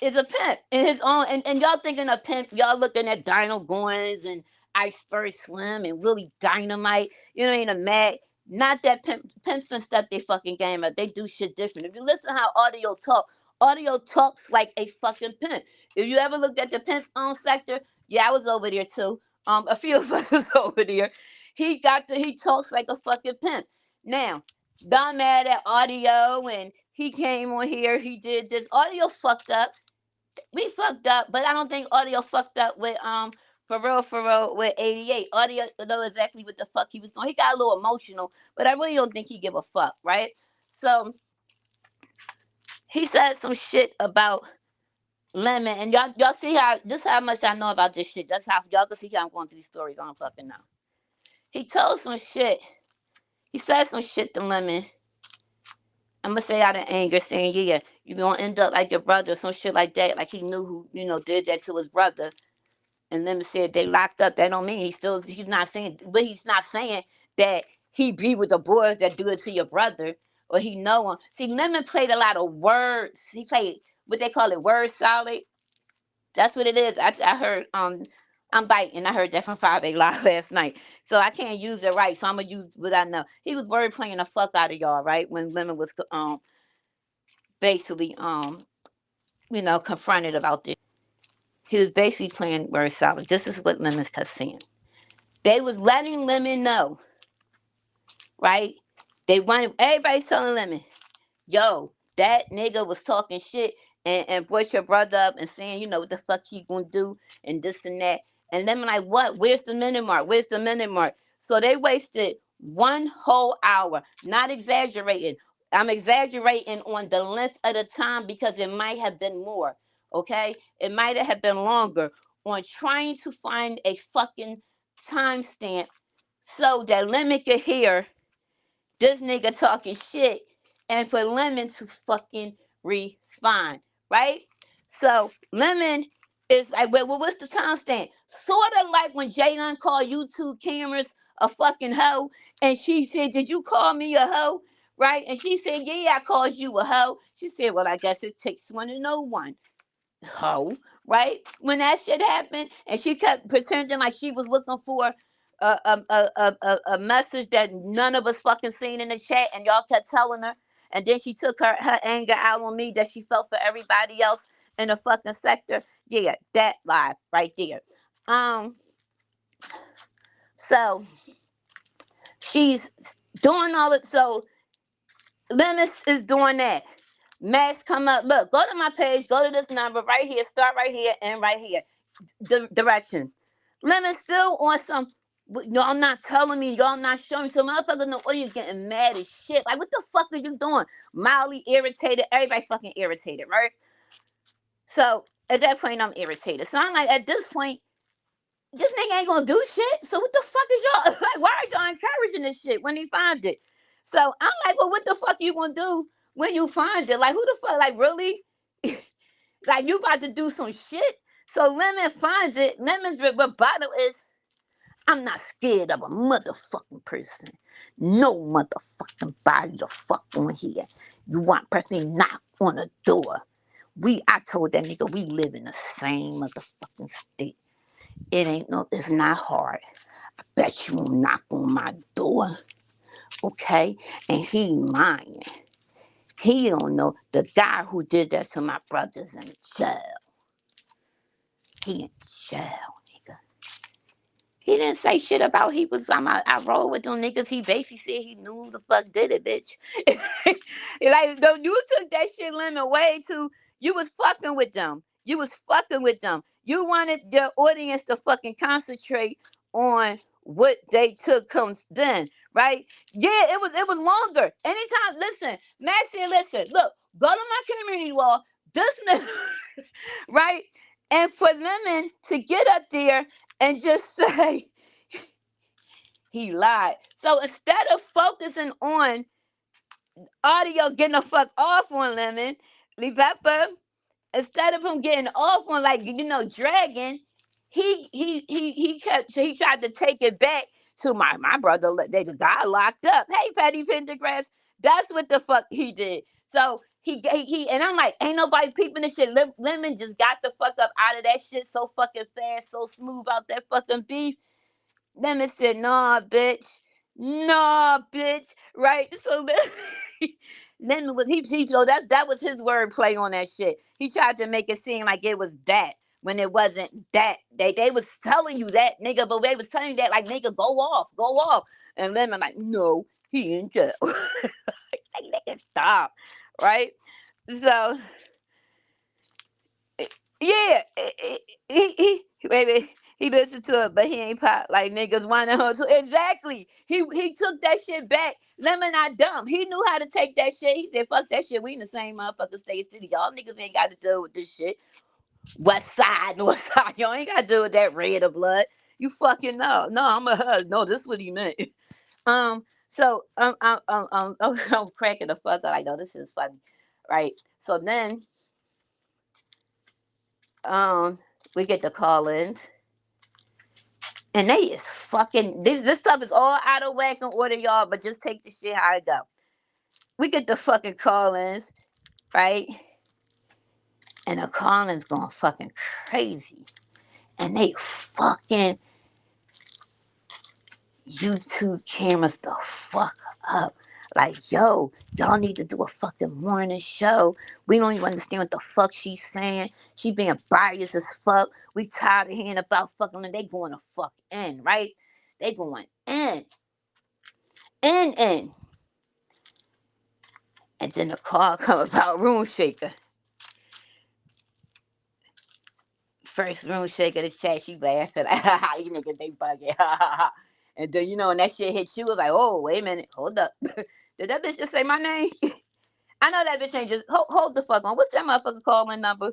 is a pimp in his own. And y'all thinking of pimp, y'all looking at Dino Goins and Iceberg Slim and Willie Dynamite. You know, ain't a Mac. Not that pimps and stuff they fucking game up. They do shit different. If you listen how audio talks like a fucking pimp. If you ever looked at the pimp own sector, yeah, I was over there too. A few of us was over there. He talks like a fucking pimp. Now, Don mad at audio and he came on here, he did this. Audio fucked up. We fucked up, but I don't think audio fucked up with for real with 88. Audio know exactly what the fuck he was doing. He got a little emotional, but I really don't think he give a fuck, right? So he said some shit about Lemon, and y'all see how much I know about this shit. That's how y'all can see how I'm going through these stories. I don't fucking know. He told some shit. He said some shit to Lemon. I'm gonna say out of anger, saying, "Yeah, you gonna end up like your brother," some shit like that. Like he knew who did that to his brother. And Lemon said they locked up. That don't mean he's not saying, but he's not saying that he be with the boys that do it to your brother or he know him. See, Lemon played a lot of words. He played what they call it, word solid. That's what it is. I heard I'm biting. I heard that from 5A Live last night. So I can't use it right. So I'm gonna use what I know. He was word playing the fuck out of y'all, right? When Lemon was basically confronted about this. He was basically playing word solid. This is what Lemon's saying. They was letting Lemon know, right? They wanted everybody's telling Lemon, yo, that nigga was talking shit and brought your brother up and saying, what the fuck he gonna do and this and that. And Lemon like, what? Where's the minute mark? Where's the minute mark? So they wasted 1 whole hour, not exaggerating. I'm exaggerating on the length of the time because it might have been more, okay? It might have been longer on trying to find a fucking timestamp so that Lemon could hear this nigga talking shit and for Lemon to fucking respond, right? So Lemon is like, well, what's the timestamp? Sort of like when Jaylen called YouTube cameras a fucking hoe, and she said, "Did you call me a hoe?" Right? And she said, "Yeah, I called you a hoe." She said, "Well, I guess it takes one to know one." Hoe, right? When that shit happened, and she kept pretending like she was looking for a message that none of us fucking seen in the chat, and y'all kept telling her, and then she took her anger out on me that she felt for everybody else in the fucking sector. Yeah, that live right there. Um, so she's doing all it. So Linus is doing that. Max come up. Look, go to my page. Go to this number right here. Start right here and right here. Directions. Lemon still on some. Y'all not telling me. Y'all not showing me. So motherfuckers in the audience getting mad as shit. Like, what the fuck are you doing? Mildly irritated. Everybody fucking irritated, right? So at that point, I'm irritated. So I'm like, at this point, this nigga ain't gonna do shit. So what the fuck is y'all like? Why are y'all encouraging this shit when he finds it? So I'm like, well, what the fuck you gonna do when you find it? Like, who the fuck? Like, really? Like, you about to do some shit? So Lemon finds it. Lemon's rebuttal is, I'm not scared of a motherfucking person. No motherfucking body to fuck on here. You want person knock on the door. I told that nigga we live in the same motherfucking state. It's not hard. I bet you won't knock on my door. Okay? And he lying. He don't know the guy who did that to my brothers in jail. He in jail, nigga. He didn't say shit about I roll with them niggas. He basically said he knew who the fuck did it, bitch. Like, though you took that shit Lemon way too. You was fucking with them. You was fucking with them. You wanted the audience to fucking concentrate on what they took comes then, right? Yeah, it was longer. Anytime, listen, Maxie, listen, look, go to my community wall, this man, right? And for Lemon to get up there and just say he lied. So instead of focusing on audio getting the fuck off on Lemon, Lee Pepper, instead of him getting off on like dragging, he tried to take it back to my brother. They the guy locked up. Hey, Patty Pendergrass, that's what the fuck he did. So he and I'm like, ain't nobody peeping this shit. Lemon just got the fuck up out of that shit so fucking fast, so smooth out that fucking beef. Lemon said, nah, bitch. Nah, bitch. Right? So then Lemon was he so that was his wordplay on that shit. He tried to make it seem like it was that when it wasn't that. They was telling you that, nigga, but they was telling you that like, nigga, go off, go off. And Lemon like, no, he in jail. Like, nigga, stop. Right? So yeah, baby, he listened to it, but he ain't pop like niggas want to. Exactly. He took that shit back. Lemon not dumb. He knew how to take that shit. He said, "Fuck that shit. We in the same motherfucking state city. Y'all niggas ain't got to deal with this shit. West side, north side. Y'all ain't got to deal with that red of blood. You fucking know. No, I'm a hus. No, this is what he meant. So I'm cracking the fuck up. Like, no, this is funny, right? So then we get the call-ins, and they is fucking this stuff is all out of whack in order, y'all, but just take the shit how it go. We get the fucking call-ins, right? And the call-ins going fucking crazy, and they fucking YouTube cameras the fuck up. Like, yo, y'all need to do a fucking morning show. We don't even understand what the fuck she's saying. She being biased as fuck. We tired of hearing about fucking, and they going to fuck in, right? They going in. And then the call come about Room Shaker. First Room Shaker, the chat, she laughing. You niggas, they bugging. And then, when that shit hit you, it was like, oh, wait a minute. Hold up. Did that bitch just say my name? I know that bitch ain't just hold the fuck on. What's that motherfucker calling number?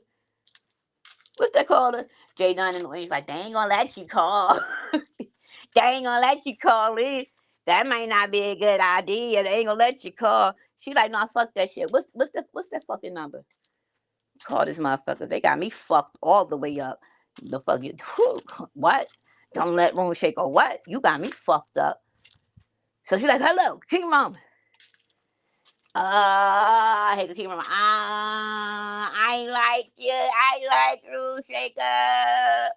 What's that caller? Jay Dunn and he's like, they ain't gonna let you call. They ain't gonna let you call in. That might not be a good idea. They ain't gonna let you call. She like, nah, fuck that shit. What's that fucking number? Call this motherfucker. They got me fucked all the way up. The fuck you what? Don't let Room Shaker. What? You got me fucked up. So she's like, hello, King Mom. I hate to keep remembering. I like you. I like Room Shaker. I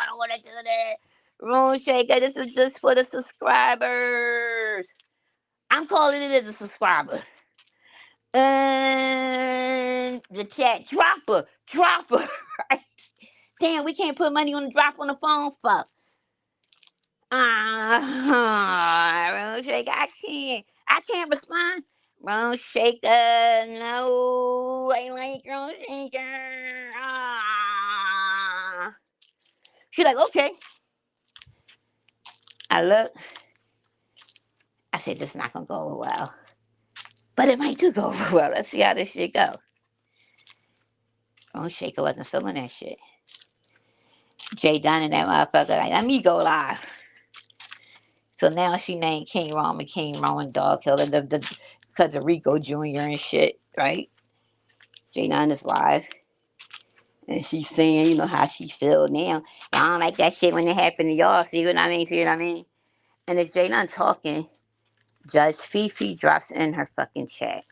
don't want to do that. Room Shaker, this is just for the subscribers. I'm calling it as a subscriber. And the chat dropper. Damn, we can't put money on the drop on the phone. Fuck. Room Shaker, I can't respond. Room Shaker, no, I like Room Shaker. She's like, okay. I look. I said, this is not gonna go over well, but it might do go over well. Let's see how this shit go. Room Shaker wasn't feeling that shit. Jay Dunn and that motherfucker like, let me go live. So now she named King Roman Dog Killer, because of Rico Jr. and shit, right? J9 is live. And she's saying, how she feel now. I don't like that shit when it happened to y'all. See what I mean? And as J9 talking, Judge Fifi drops in her fucking chat.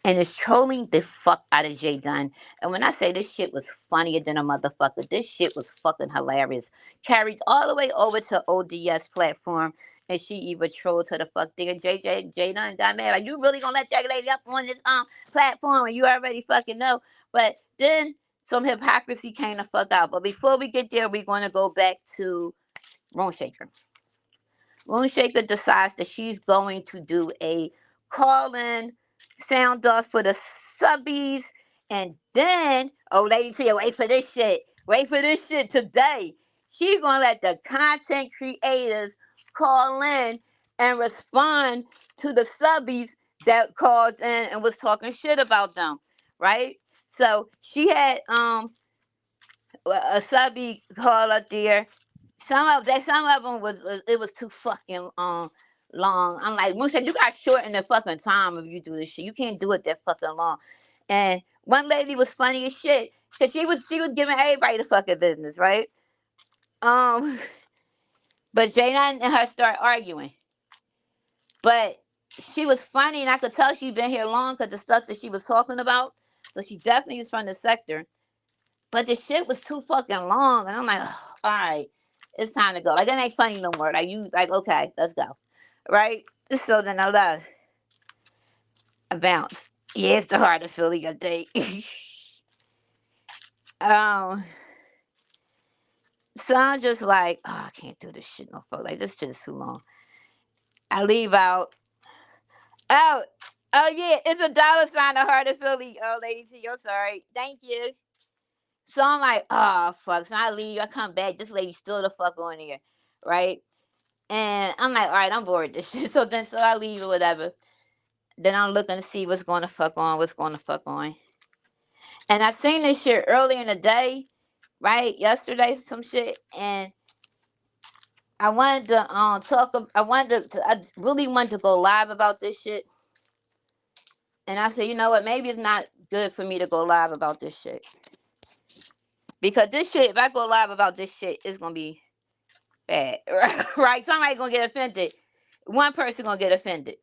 And is trolling the fuck out of Jay Dunn. And when I say this shit was funnier than a motherfucker, this shit was fucking hilarious. Carried all the way over to ODS platform, and she even trolled to the fuck thing. And Jay Dunn got mad. Like, you really gonna let that lady up on this platform and you already fucking know. But then some hypocrisy came the fuck out. But before we get there, we're gonna go back to Room Shaker. Room Shaker decides that she's going to do a call-in sound off for the subbies, and then, oh, ladies here, wait for this shit today. She's gonna let the content creators call in and respond to the subbies that called in and was talking shit about them, right? So she had a subby call up there. Some of them was it was too fucking long. I'm like, Musha, you got shorten the fucking time if you do this shit. You can't do it that fucking long. And one lady was funny as shit because she was giving everybody the fucking business, right? Um, but Jada and her start arguing. But she was funny, and I could tell she'd been here long because the stuff that she was talking about. So she definitely was from the sector. But the shit was too fucking long, and I'm like, oh, all right, it's time to go. Like, it ain't funny no more. Like, you, like, okay, let's go, right? So then I bounce. Yeah, it's the heart of Philly, I think. um, so I'm just like, oh, I can't do this shit no fuck. Like, this shit is too long. I leave out. Oh, oh yeah, it's $1 the heart of Philly. Oh, lady T, I'm sorry. Thank you. So I'm like, oh fuck. So I leave. I come back. This lady still the fuck on here, right? And I'm like, all right, I'm bored with this shit. So I leave or whatever. Then I'm looking to see what's going to fuck on, what's going to fuck on. And I seen this shit earlier in the day, right? Yesterday, some shit, and I wanted to talk. I really wanted to go live about this shit. And I said, you know what? Maybe it's not good for me to go live about this shit. Because this shit, if I go live about this shit, it's gonna be bad, right? Somebody gonna get offended. One person gonna get offended.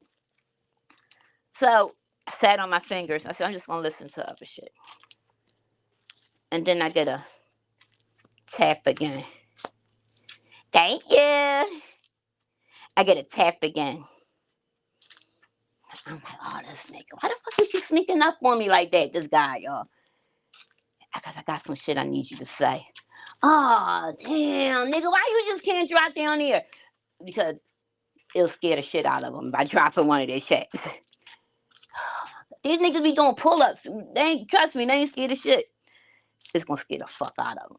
So I sat on my fingers. I said, I'm just gonna listen to other shit. And then I get a tap again. Thank you. I get a tap again. I'm like, oh, this nigga. Why the fuck is he sneaking up on me like that? This guy, y'all. Because I got some shit I need you to say. Oh, damn, nigga. Why you just can't drop down here? Because it'll scare the shit out of them by dropping one of their checks. These niggas be doing pull-ups. They ain't, trust me, they ain't scared of shit. It's gonna scare the fuck out of them.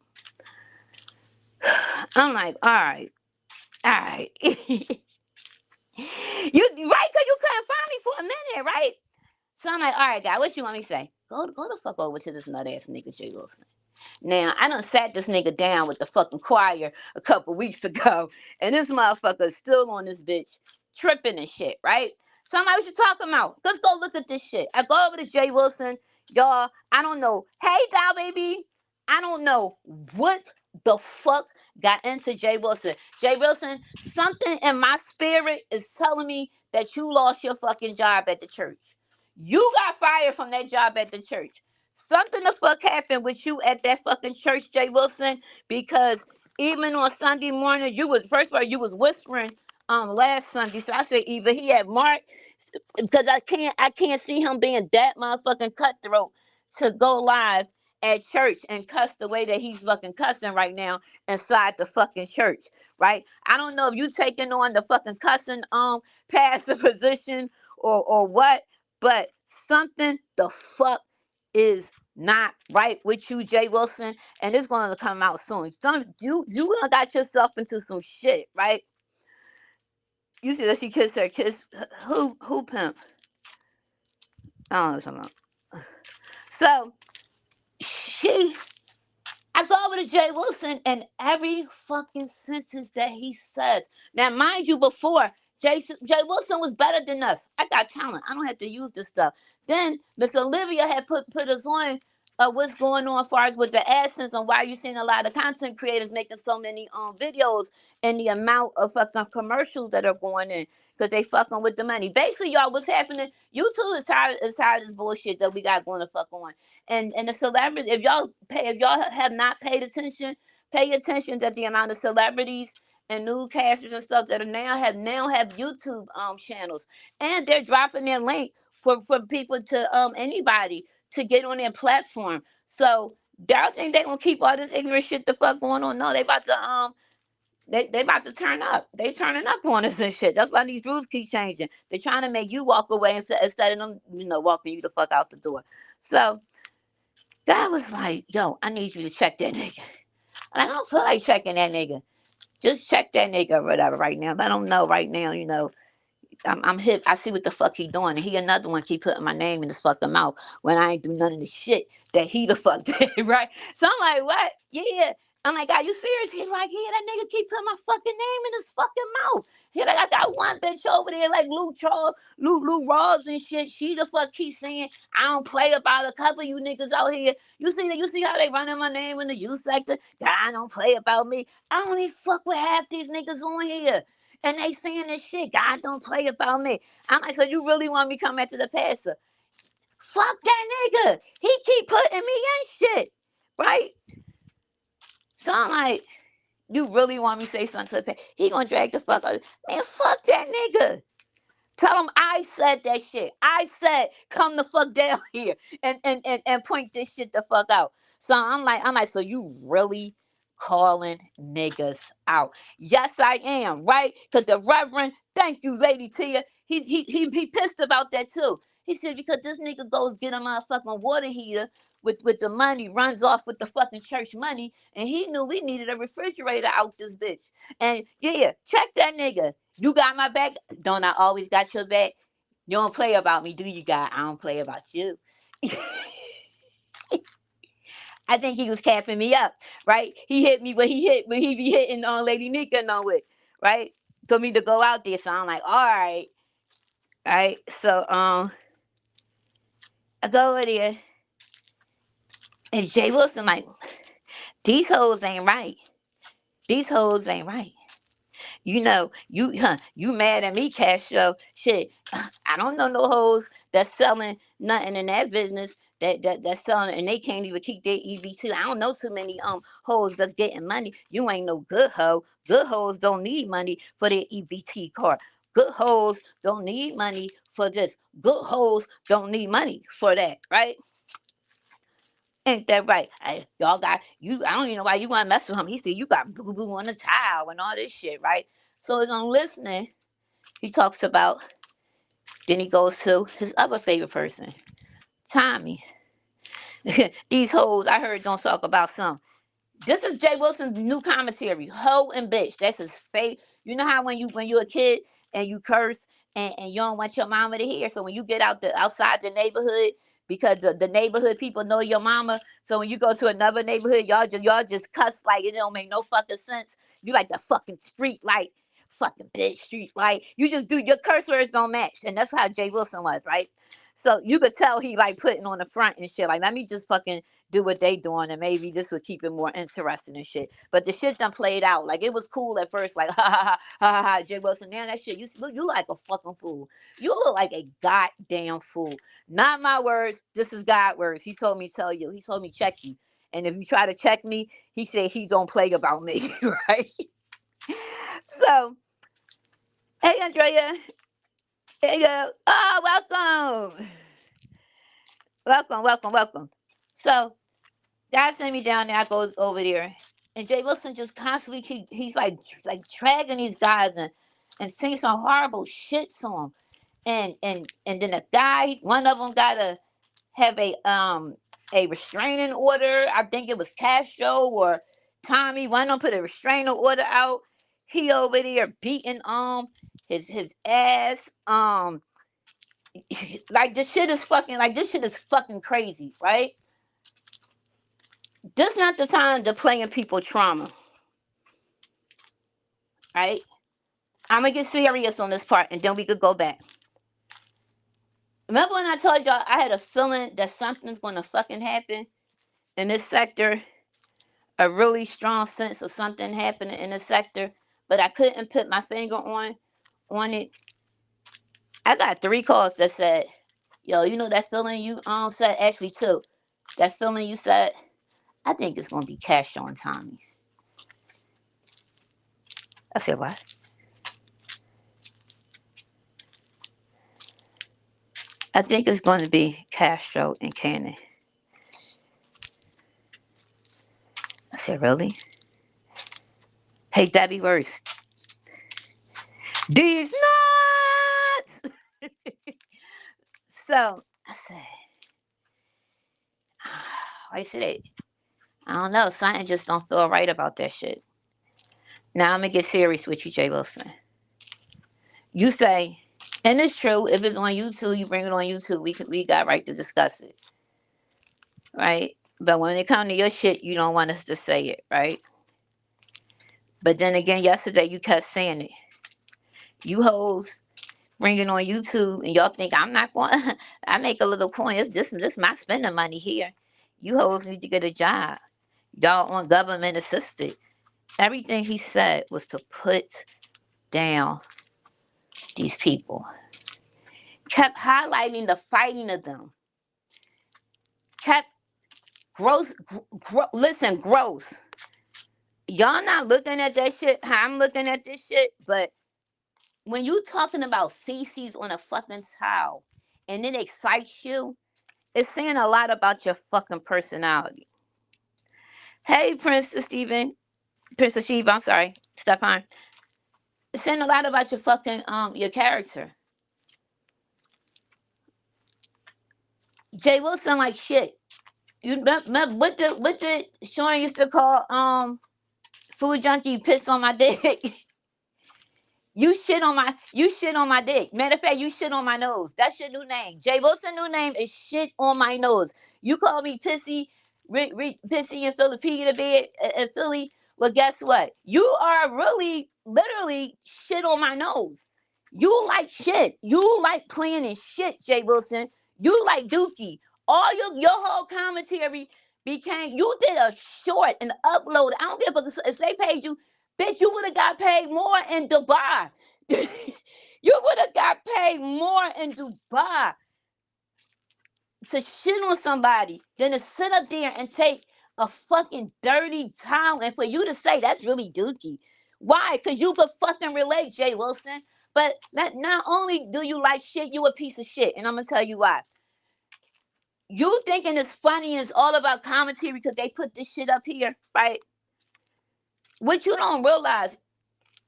I'm like, all right. you right? Because you couldn't find me for a minute, right? So I'm like, all right, guy, what you want me to say? Go the fuck over to this nut ass nigga Jay Wilson. Now, I done sat this nigga down with the fucking choir a couple weeks ago, and this motherfucker is still on this bitch tripping and shit, right? So I'm like, what you talking about? Let's go look at this shit. I go over to Jay Wilson. Y'all, I don't know. Hey, Dow baby. I don't know what the fuck got into Jay Wilson. Jay Wilson, something in my spirit is telling me that you lost your fucking job at the church. You got fired from that job at the church. Something the fuck happened with you at that fucking church, Jay Wilson, because even on Sunday morning, you was first of all, you was whispering last Sunday. So I said either he had Mark, because I can't see him being that motherfucking cutthroat to go live at church and cuss the way that he's fucking cussing right now inside the fucking church, right? I don't know if you taking on the fucking cussing pastor position or what, but something the fuck is not right with you, Jay Wilson, and it's gonna come out soon. You done got yourself into some shit, right? You see that she kissed her kiss who pimp? I don't know what I'm talking about. So I go over to Jay Wilson and every fucking sentence that he says. Now, mind you, before Jay Wilson was better than us. I got talent. I don't have to use this stuff. Then Miss Olivia had put us on what's going on as far as with the AdSense and why you seeing a lot of content creators making so many videos and the amount of fucking commercials that are going in because they fucking with the money. Basically, y'all, what's happening? YouTube is tired of this bullshit that we got going to fuck on. And the celebrities, if y'all have not paid attention, pay attention to the amount of celebrities and newscasters and stuff that are now have YouTube channels, and they're dropping their link for people to anybody to get on their platform. So y'all think they gonna keep all this ignorant shit the fuck going on? No, they about to they about to turn up. They turning up on us and shit. That's why these rules keep changing. They're trying to make you walk away instead of them, walking you the fuck out the door. So God was like, yo, I need you to check that nigga. And I don't feel like checking that nigga. Just check that nigga or whatever right now. Let him know right now, I'm hip. I see what the fuck he doing. And he another one keep putting my name in his fucking mouth when I ain't do none of the shit that he the fuck did, right? So I'm like, what? Yeah. I'm like, are you serious? He's like, yeah, that nigga keep putting my fucking name in his fucking mouth. He like, I got one bitch over there like Lou Rawls and shit. She the fuck keep saying, I don't play about a couple of you niggas out here. You see how they running my name in the youth sector? God don't play about me. I don't even fuck with half these niggas on here. And they saying this shit, God don't play about me. I'm like, so you really want me to come after the pastor? Fuck that nigga. He keep putting me in shit. Right? So I'm like, you really want me to say something to the pastor? He gonna drag the fuck out. Man, fuck that nigga. Tell him I said that shit. I said, come the fuck down here and point this shit the fuck out. So I'm like, so you really calling niggas out? Yes, I am, right? Cause the Reverend, thank you, Lady Tia. He pissed about that too. He said because this nigga goes get a motherfucking water heater with the money, runs off with the fucking church money, and he knew we needed a refrigerator out this bitch. And yeah, check that nigga. You got my back. Don't I always got your back? You don't play about me, do you, God? I don't play about you. I think he was capping me up, right? He hit me when he be hitting on Lady Nika and on it, right? Told me to go out there. So I'm like, all right. So I go over there and Jay Wilson like, these hoes ain't right. These hoes ain't right. You mad at me, Castro? Shit, I don't know no hoes that's selling nothing in that business that's selling and they can't even keep their EBT. I don't know too many hoes that's getting money. You ain't no good hoe. Good hoes don't need money for their EBT card. Good hoes don't need money for this. Good hoes don't need money for that, right? Ain't that right? Y'all got you. I don't even know why you want to mess with him. He said you got boo boo on the towel and all this shit, right? So as I'm listening, he talks about. Then he goes to his other favorite person, Tommy. These hoes I heard don't talk about some. This is Jay Wilson's new commentary. Hoe and bitch. That's his favorite. You know how when you're a kid and you curse and you don't want your mama to hear. So when you get outside the neighborhood, because the neighborhood people know your mama. So when you go to another neighborhood, y'all just cuss like it don't make no fucking sense. You like the fucking street light, fucking bitch street light. You just do your curse words don't match, and that's how Jay Wilson was, right? So you could tell he like putting on the front and shit. Like let me just fucking do what they doing and maybe this would keep it more interesting and shit. But the shit done played out. Like it was cool at first, like ha ha ha ha ha ha Jay Wilson. Now that shit, you like a fucking fool. You look like a goddamn fool. Not my words. This is God words. He told me tell you. He told me check you. And if you try to check me, he said he don't play about me, right? So, hey Andrea. Hey yo. Oh, welcome. Welcome. So God sent me down there. I goes over there, and Jay Wilson just constantly he's like dragging these guys and saying some horrible shit to them. And then the guy, one of them got to have a restraining order. I think it was Castro or Tommy. One of them put a restraining order out. He over there beating his ass. Like this shit is fucking crazy, right? This not the time to play in people trauma, right? I'm gonna get serious on this part, and then we could go back. Remember when I told y'all I had a feeling that something's gonna fucking happen in this sector? A really strong sense of something happening in this sector, but I couldn't put my finger on it. I got 3 calls that said, "Yo, you know that feeling you said?" Actually, 2. That feeling you said, I think it's gonna be Cash on Tommy. I said, what? I think it's going to be Castro and Cannon. I said, really? Hey, Debbie Worse. These nuts! So, I said, I said, I don't know. Something just don't feel right about that shit. Now I'm gonna get serious with you, Jay Wilson. You say, and it's true. If it's on YouTube, you bring it on YouTube. We got right to discuss it, right? But when it comes to your shit, you don't want us to say it, right? But then again, yesterday you kept saying it. You hoes bring it on YouTube, and y'all think I'm not going. I make a little point. It's this my spending money here. You hoes need to get a job. Y'all on government assisted. Everything he said was to put down these people. Kept highlighting the fighting of them. Kept gross. Listen, gross. Y'all not looking at that shit how I'm looking at this shit, but when you talking about feces on a fucking towel and it excites you, it's saying a lot about your fucking personality. Hey, Princess Steven, Princess Sheba, I'm sorry, Stefan. It's saying a lot about your fucking your character. Jay Wilson like shit. You remember what did Sean used to call food junkie piss on my dick? You shit on my dick. Matter of fact, you shit on my nose. That's your new name. Jay Wilson new name is shit on my nose. You call me pissy, pissy in Philly, in Philly. Well, guess what? You are really, literally shit on my nose. You like shit. You like playing in shit, Jay Wilson. You like Dookie. All your whole commentary became. You did a short and upload. I don't give a fuck if they paid you. Bitch, you would have got paid more in Dubai. You would have got paid more in Dubai to shit on somebody than to sit up there and take a fucking dirty towel and for you to say that's really dookie. Why? Because you could fucking relate, Jay Wilson. But not only do you like shit, you a piece of shit. And I'm going to tell you why. You thinking it's funny and it's all about commentary because they put this shit up here, right? What you don't realize,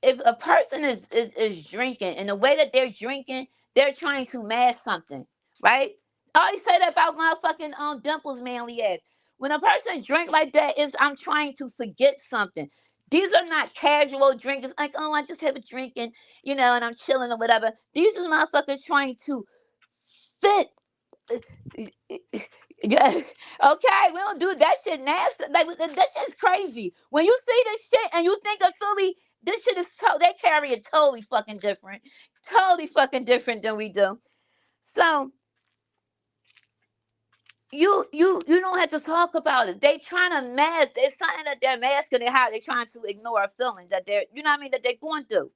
if a person is drinking and the way that they're drinking, they're trying to mask something, right? I always say that about motherfucking Dimples manly ass. When a person drink like that, is I'm trying to forget something. These are not casual drinkers like, oh, I just have a drink and and I'm chilling or whatever. These are motherfuckers trying to fit. Yeah, okay, we don't do that shit nasty. Like that shit's crazy. When you see this shit and you think of Philly, this shit is they carry it totally fucking different than we do. So you don't have to talk about it. They trying to mask. It's something that they're masking and how they're trying to ignore a feeling that they're that they're going through.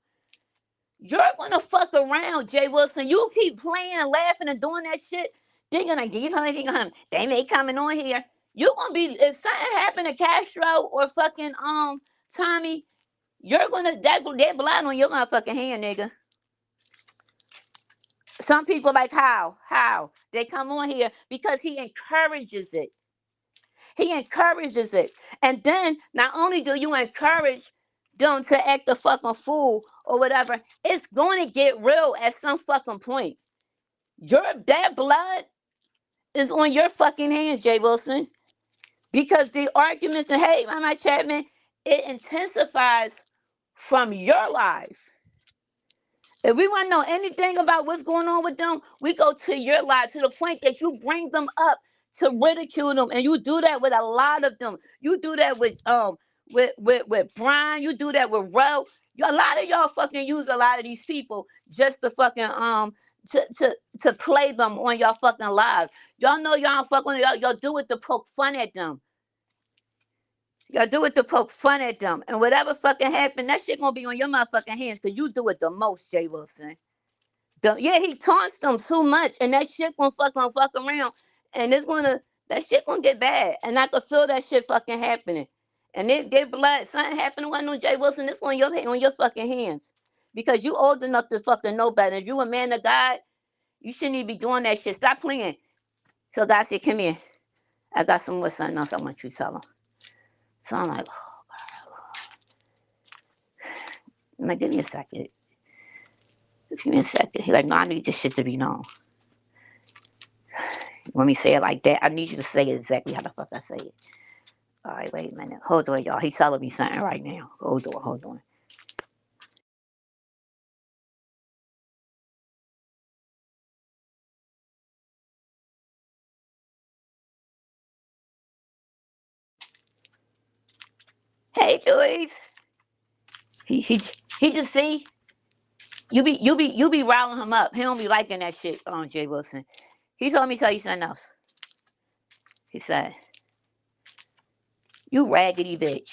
You're gonna fuck around, Jay Wilson. You keep playing and laughing and doing that shit. They're gonna these they may coming on here. You gonna be if something happened to Castro or fucking Tommy, you're gonna that blood on your motherfucking hand, nigga. Some people like how they come on here because he encourages it. He encourages it, and then not only do you encourage them to act a fucking fool or whatever, it's going to get real at some fucking point. That blood is on your fucking hand, Jay Wilson, because the arguments and hey, my Chapman, it intensifies from your life. If we want to know anything about what's going on with them, we go to your life to the point that you bring them up to ridicule them, and you do that with a lot of them. You do that with Brian. You do that with Ro. A lot of y'all fucking use a lot of these people just to fucking to play them on y'all fucking lives. Y'all know y'all fucking y'all do it to poke fun at them. Y'all do it to poke fun at them, and whatever fucking happened, that shit gonna be on your motherfucking hands because you do it the most, Jay Wilson. Yeah, he taunts them too much, and that shit gonna fuck around, and that shit gonna get bad, and I could feel that shit fucking happening, and their blood, something happened to one on Jay Wilson. This on your fucking hands, because you old enough to fucking know better. If you a man of God, you shouldn't even be doing that shit. Stop playing. So God said, "Come here. I got some more something else I want you to tell him." So I'm like, give me a second. Just give me a second. He's like, no, I need this shit to be known. When we say it like that, I need you to say it exactly how the fuck I say it. All right, wait a minute. Hold on, y'all. He's telling me something right now. Hold on, hold on. Hey, Joyce. He he he just see you be riling him up. He don't be liking that shit on Jay Wilson. He told me to tell you something else. He said, "You raggedy bitch.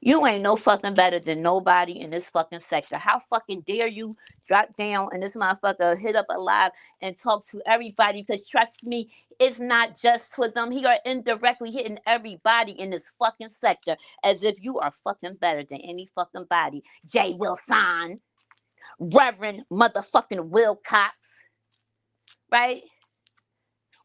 You ain't no fucking better than nobody in this fucking sector. How fucking dare you drop down and this motherfucker hit up a live and talk to everybody? Because trust me, it's not just for them. He are indirectly hitting everybody in this fucking sector as if you are fucking better than any fucking body. Jay Wilson, Reverend motherfucking Will Cox, right?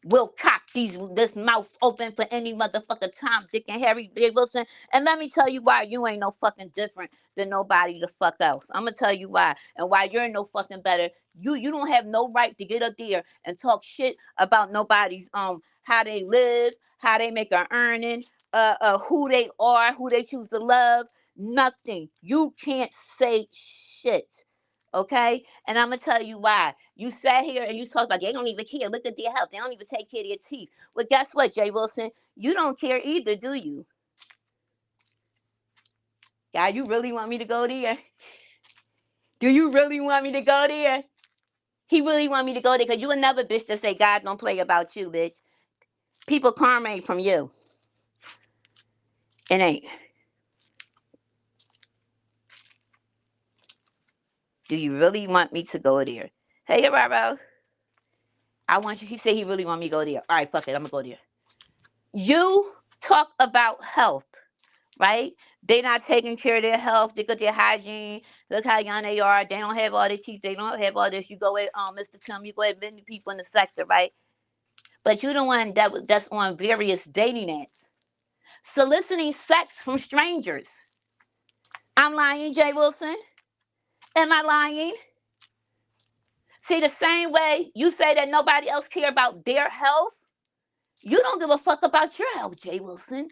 Will cock this mouth open for any motherfucker Tom, Dick, and Harry J. Wilson. And let me tell you why you ain't no fucking different than nobody the fuck else. I'm gonna tell you why. And why you're no fucking better. You don't have no right to get up there and talk shit about nobody's how they live, how they make a earning, who they are, who they choose to love. Nothing. You can't say shit. Okay? And I'm gonna tell you why. You sat here and you talked about they don't even care. Look at their health. They don't even take care of their teeth. Well, guess what, Jay Wilson? You don't care either, do you? God, you really want me to go there? Do you really want me to go there? He really want me to go there because you another bitch to say God don't play about you, bitch. People karma ain't from you. It ain't. Do you really want me to go there? Hey, Raro. I want you. He said he really want me to go there. All right, fuck it. I'm gonna go there. You talk about health. Right? They not taking care of their health. They got their hygiene. Look how young they are. They don't have all their teeth. They don't have all this. You go with Mr. Tim. You go with many people in the sector, right? But you the one that's on various dating apps, soliciting sex from strangers. I'm lying, Jay Wilson. Am I lying? See, the same way you say that nobody else care about their health, you don't give a fuck about your health, Jay Wilson,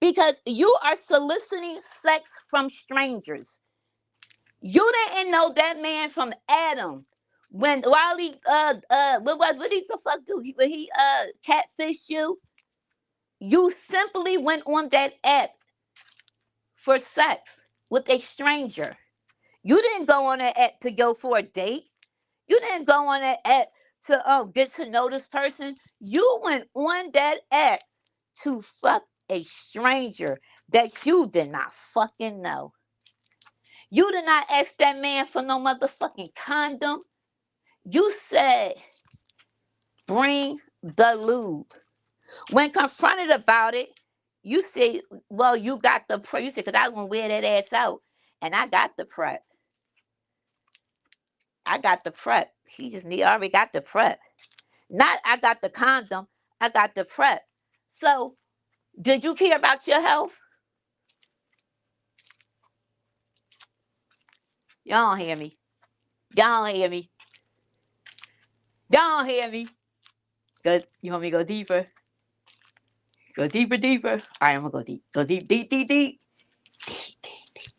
because you are soliciting sex from strangers. You didn't know that man from Adam when while he what he the fuck do when he catfished you. You simply went on that app for sex with a stranger. You didn't go on that app to go for a date. You didn't go on that app to get to know this person. You went on that app to fuck a stranger that you did not fucking know. You did not ask that man for no motherfucking condom. You said, bring the lube. When confronted about it, you said, well, you got the prep. You said, because I was going to wear that ass out. And I got the prep. I got the prep. He just need already got the prep. Not I got the condom. I got the prep. So, did you care about your health? Y'all don't hear me. Y'all don't hear me. Y'all don't hear me. Good. You want me to go deeper? Go deeper, deeper. All right, I'm going to go deep. Go deep, deep, deep, deep. Deep, deep, deep.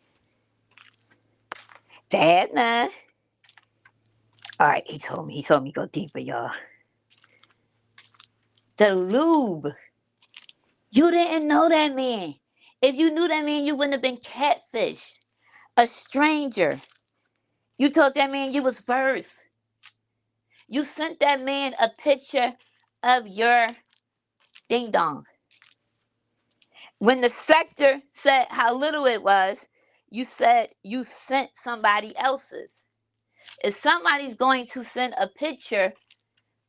Dad, nah. All right, he told me go deeper, y'all. The lube. You didn't know that man. If you knew that man, you wouldn't have been catfish. A stranger. You told that man you was first. You sent that man a picture of your ding dong. When the sector said how little it was, you said you sent somebody else's. If somebody's going to send a picture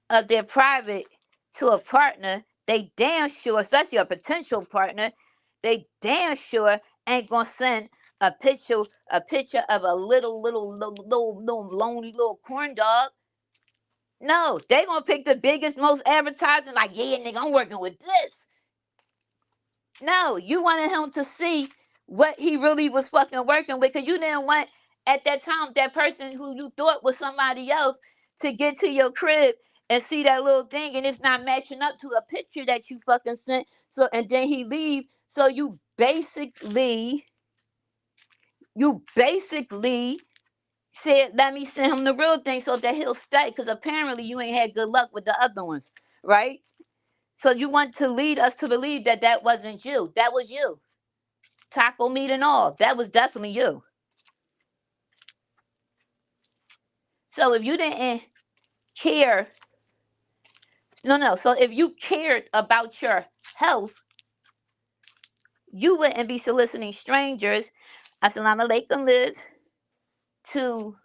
of their private to a partner, they damn sure, especially a potential partner, they damn sure ain't gonna send a picture of a little lonely little corn dog. No, they gonna pick the biggest, most advertising, like, yeah, nigga, I'm working with this. No, you wanted him to see what he really was fucking working with, because you didn't want at that time that person who you thought was somebody else to get to your crib and see that little thing and it's not matching up to a picture that you fucking sent. So and then he leave. So you basically said, let me send him the real thing so that he'll stay. Because apparently you ain't had good luck with the other ones, right? So you want to lead us to believe that that wasn't you. That was you. Taco meat and all. That was definitely you. So if you didn't care, no. So if you cared about your health, you wouldn't be soliciting strangers, assalamu alaikum Liz, to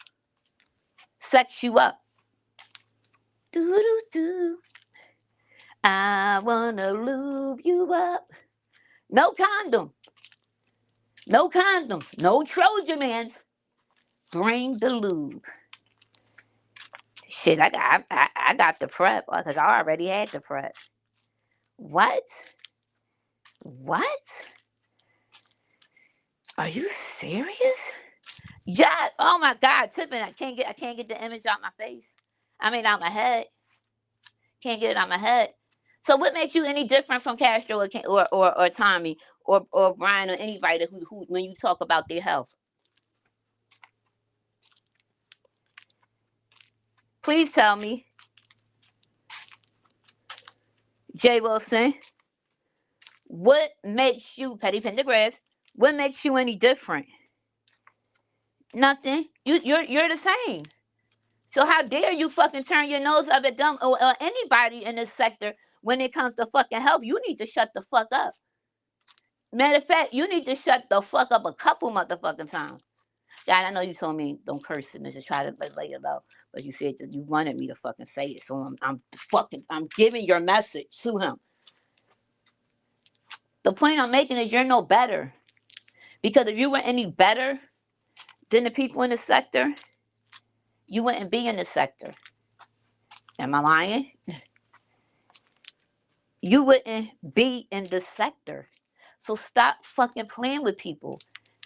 sex you up. Do do do. I wanna lube you up. No condom. No condoms. No Trojan mans. Bring the lube. Shit, I got the prep because I already had the prep. What? What? Are you serious? Yeah. Oh my God, Tiffany, I can't get the image out my face. I mean, out my head. Can't get it out my head. So what makes you any different from Castro or Tommy or Brian or anybody who when you talk about their health? Please tell me, Jay Wilson, what makes you Petty Pendergrass? What makes you any different? Nothing. You're the same. So how dare you fucking turn your nose up at them or anybody in this sector when it comes to fucking health? You need to shut the fuck up. Matter of fact, you need to shut the fuck up a couple motherfucking times. God, I know you told me don't curse and just try to lay it low, but you said that you wanted me to fucking say it, so I'm giving your message to him. The point I'm making is you're no better, because if you were any better than the people in the sector, you wouldn't be in the sector. Am I lying? You wouldn't be in the sector. So stop fucking playing with people.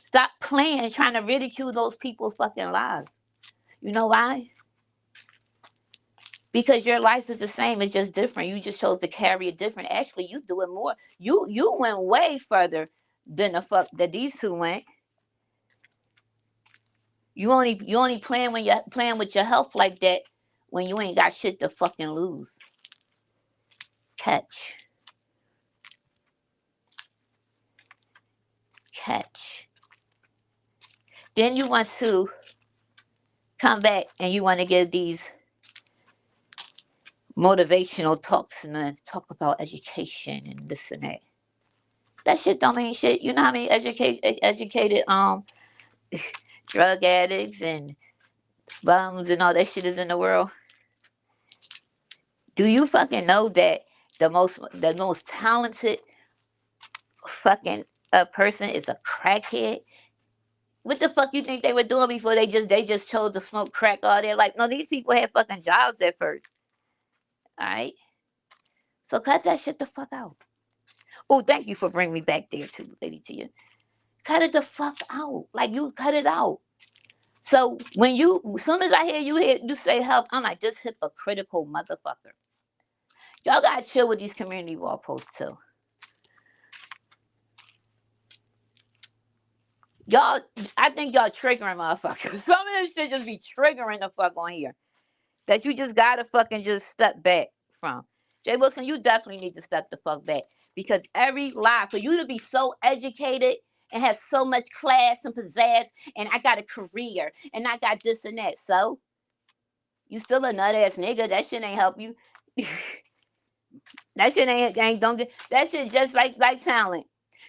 Stop playing, trying to ridicule those people's fucking lives. You know why? Because your life is the same, it's just different. You just chose to carry it different. Actually, you do it more. You went way further than the fuck that these two went. You only playing when you're playing with your health like that when you ain't got shit to fucking lose. Catch. Then you want to come back and you want to give these motivational talks and then talk about education and this and that. That shit don't mean shit. You know how many educated drug addicts and bums and all that shit is in the world? Do you fucking know that the most talented fucking person is a crackhead? What the fuck you think they were doing before they just chose to smoke crack all their life? No, these people had fucking jobs at first. Alright? So cut that shit the fuck out. Oh, thank you for bringing me back there too, Lady Tia. Cut it the fuck out. Like, you cut it out. So as soon as I hear you say health, I'm like, this hypocritical motherfucker. Y'all gotta chill with these community wall posts too. Y'all, I think y'all triggering motherfuckers. Some of this shit just be triggering the fuck on here. That you just gotta fucking just step back from. Jay Wilson, you definitely need to step the fuck back. Because every lie, for you to be so educated and have so much class and pizzazz, and I got a career, and I got this and that. So, you still a nut ass nigga. That shit ain't help you. That shit ain't don't get that shit just like talent.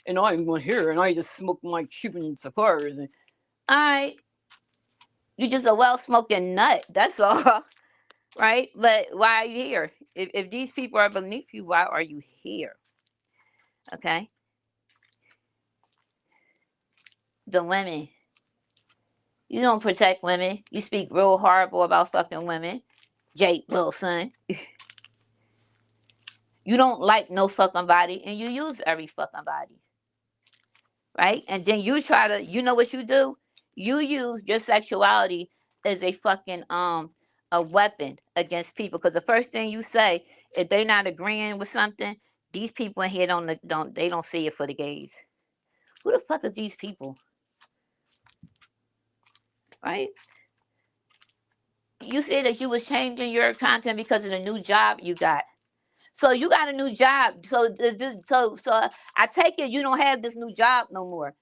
And I'm going here and I just smoke my Cuban cigars and alright. You just a well smoking nut. That's all. Right? But why are you here? If these people are beneath you, why are you here? Okay? The women. You don't protect women. You speak real horrible about fucking women. Jake Wilson. You don't like no fucking body and you use every fucking body. Right? And then you try to, you know what you do? You use your sexuality as a fucking a weapon against people. Because the first thing you say, if they're not agreeing with something, These people in here don't see it for the gays. Who the fuck is these people? Right? You said that you was changing your content because of the new job you got. So you got a new job. So I take it you don't have this new job no more.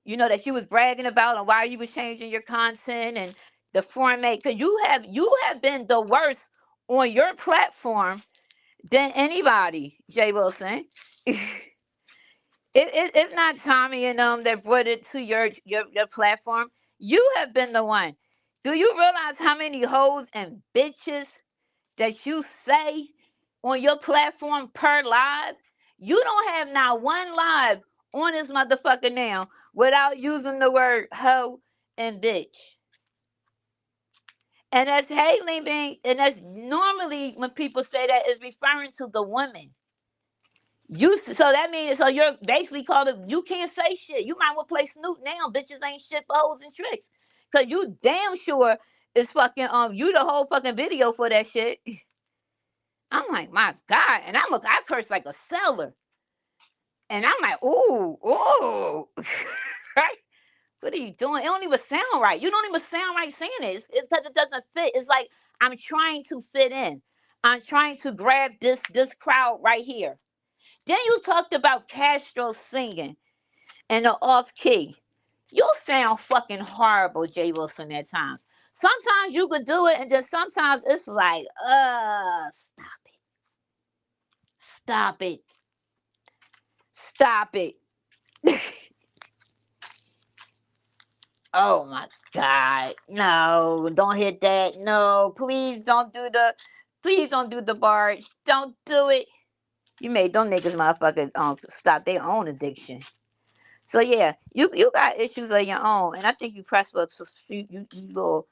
You know that you was bragging about and why you was changing your content and the format. Cause you have been the worst on your platform than anybody, Jay Wilson. It's not Tommy and that brought it to your platform. You have been the one. Do you realize how many hoes and bitches that you say on your platform per live? You don't have not one live on this motherfucker now without using the word hoe and bitch. And that's hailing being, and that's normally when people say that is referring to the woman. So that means so you're basically called it. You can't say shit. You might well play Snoop now. Bitches ain't shit but hoes and tricks. Cause you damn sure is fucking you the whole fucking video for that shit. I'm like, my God. And I curse like a seller. And I'm like, ooh. Right? What are you doing? It don't even sound right. You don't even sound right saying it. It's because it doesn't fit. It's like I'm trying to fit in. I'm trying to grab this crowd right here. Then you talked about Castro singing and the off key. You sound fucking horrible, Jay Wilson, at times. Sometimes you could do it, and just sometimes it's like, stop it. Stop it. Oh my God. No, don't hit that. No, please don't do the barge. Don't do it. You made them niggas motherfuckers stop their own addiction. So yeah, you got issues of your own, and I think you pressed for you little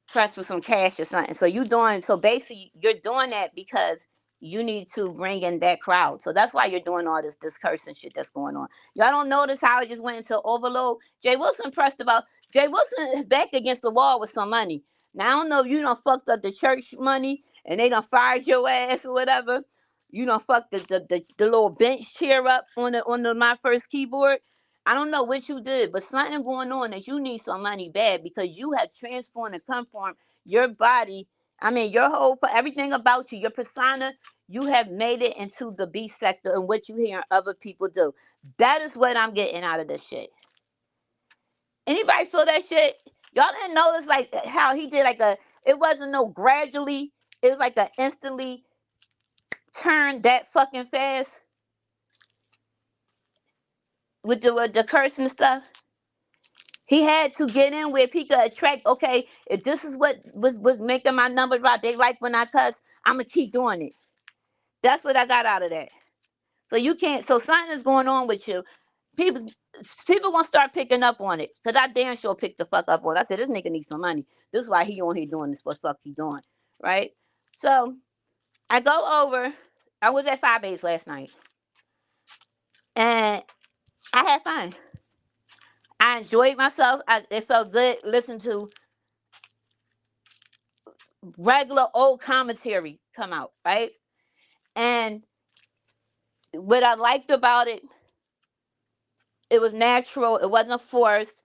press for some cash or something. So basically you're doing that because you need to bring in that crowd. So that's why you're doing all this cursing shit that's going on. Y'all don't notice how it just went into overload. Jay Wilson is back against the wall with some money. Now I don't know if you done fucked up the church money and they done fired your ass or whatever. You done fucked the little bench chair up on the my first keyboard. I don't know what you did, but something going on that you need some money bad because you have transformed and conformed your body. I mean, your whole everything about you, your persona, you have made it into the B sector and what you hear other people do. That is what I'm getting out of this shit. Anybody feel that shit? Y'all didn't notice like how he did it wasn't no gradually, it was like a instantly turned that fucking fast with the curse and stuff. He had to get in where he could attract. Okay, if this is what was making my numbers right, they like when I cuss. I'm gonna keep doing it. That's what I got out of that. So you can't. So something is going on with you. People, people gonna start picking up on it. Cause I damn sure picked the fuck up on it. I said this nigga needs some money. This is why he on here doing this. What the fuck he doing, right? So I go over. I was at 5 days last night, and I had fun. I enjoyed myself. It felt good. Listen to regular old commentary come out, right? And what I liked about it, it was natural. It wasn't forced.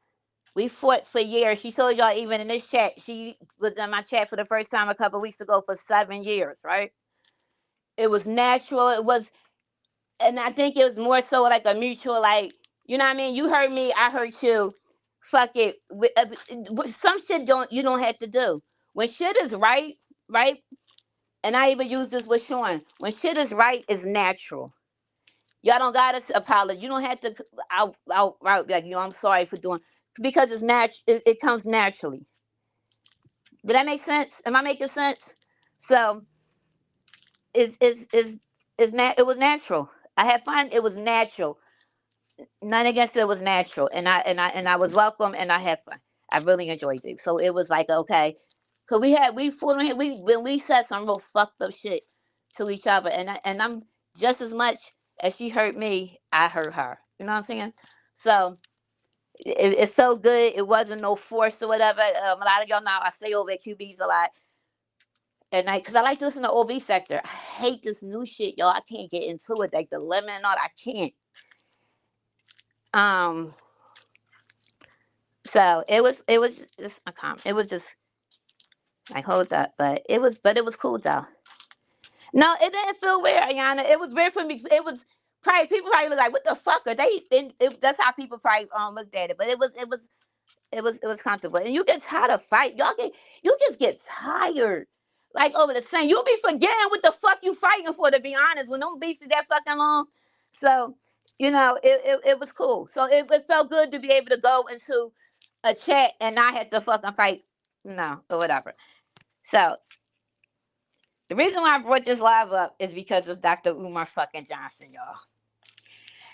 We fought for years. She told y'all even in this chat, she was in my chat for the first time a couple of weeks ago for 7 years, right? It was natural. It was, and I think it was more so like a mutual, like, you know what I mean? You heard me, I heard you. Fuck it. Some shit you don't have to do. When shit is right, right? And I even use this with Sean. When shit is right, it's natural. Y'all don't gotta apologize. You don't have to outright like, I'm sorry for doing because it's natural. It comes naturally. Did that make sense? Am I making sense? So it was natural. I had fun. It was natural. None against it. It was natural, and I was welcome, and I had fun. I really enjoyed it. So it was like okay, cause we fought on here. When we said some real fucked up shit to each other, and I'm just as much as she hurt me, I hurt her. You know what I'm saying? So it felt good. It wasn't no force or whatever. A lot of y'all know I say over at QBs a lot, and cause I like to listen to OB sector. I hate this new shit, y'all. I can't get into it. Like the lemon and all, I can't. So it was just a it was just like hold up, but it was cool though. No, it didn't feel weird, Ayana. It was weird for me. It was probably people probably look like, what the fuck are they? And that's how people probably looked at it. But it was comfortable. And you get tired of fight. You just get tired. Like over the same. You'll be forgetting what the fuck you fighting for, to be honest, when them beats be that fucking long. So, it was cool. So it felt good to be able to go into a chat and not have to fucking fight, or whatever. So the reason why I brought this live up is because of Dr. Umar fucking Johnson, y'all.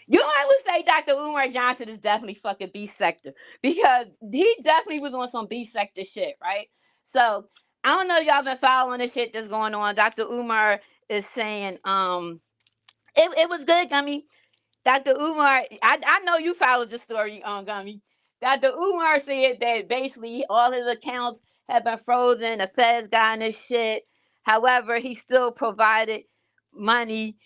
You might would say Dr. Umar Johnson is definitely fucking B sector, because he definitely was on some B sector shit, right? So I don't know if y'all been following the shit that's going on. Dr. Umar is saying, it was good, Gummy. Dr. Umar, I know you followed the story on Gummy. Dr. Umar said that basically all his accounts have been frozen. The Feds got in his shit. However, he still provided money.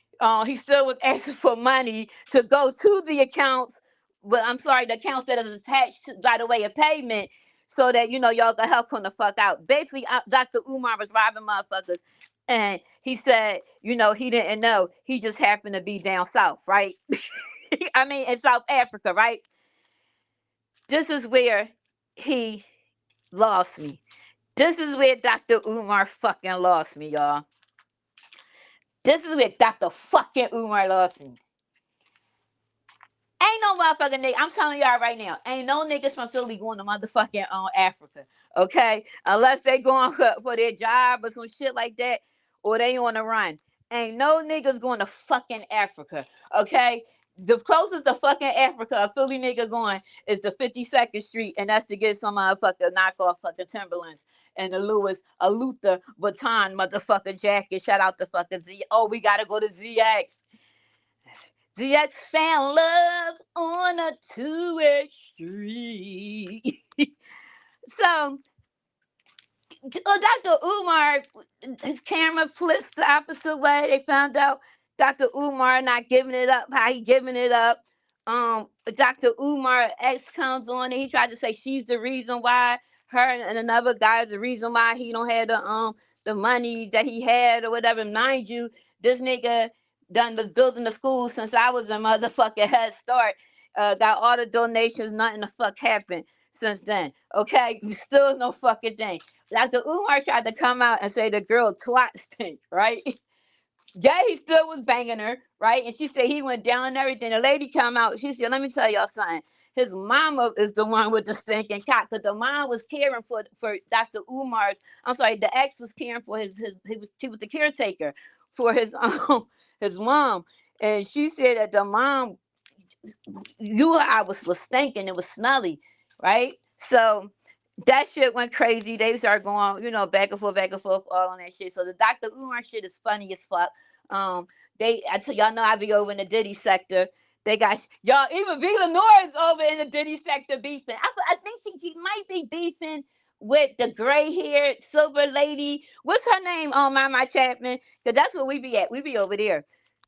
He still was asking for money to go to the accounts. But I'm sorry, the accounts that is attached to, by the way, of payment, so that y'all can help him the fuck out. Basically, Dr. Umar was robbing motherfuckers, and he said, he didn't know. He just happened to be down south, right? I mean, in South Africa, right? This is where he lost me. This is where Dr. Umar fucking lost me, y'all. This is where Dr. fucking Umar lost me. Ain't no motherfucking nigga. I'm telling y'all right now. Ain't no niggas from Philly going to motherfucking Africa. Okay? Unless they going for their job or some shit like that. Or they on the run. Ain't no niggas going to fucking Africa. Okay? The closest to fucking Africa a Philly nigga going is the 52nd Street. And that's to get some motherfucker knockoff fucking Timberlands. And the a Luther Vuitton motherfucker jacket. Shout out to fucking Z. Oh, we gotta go to ZX. ZX found love on a two-way street. So, Dr. Umar, his camera flips the opposite way. They found out Dr. Umar not giving it up, how he giving it up. Dr. Umar ex comes on and he tried to say she's the reason why, her and another guy is the reason why he don't have the money that he had or whatever. Mind you, this nigga done was building the school since I was a motherfucking Head Start. Got all the donations, nothing the fuck happened since then. Okay, still no fucking thing. Dr. Umar tried to come out and say the girl twat stink, right? Yeah, he still was banging her, right? And she said he went down and everything. The lady come out, she said, let me tell y'all something. His mama is the one with the stinking cock, because the mom was caring for Dr. Umar's. I'm sorry, the ex was caring for she was the caretaker for his mom, and she said that the mom, I was stinking. It was smelly, right? So that shit went crazy. They started going, back and forth, all on that shit. So the Dr. Umar shit is funny as fuck. I tell y'all know I be over in the Diddy sector. They got y'all. Even Vila Nora is over in the Diddy sector beefing. I think she might be beefing with the gray haired silver lady. What's her name? My Chapman. Because that's where we be at. We be over there.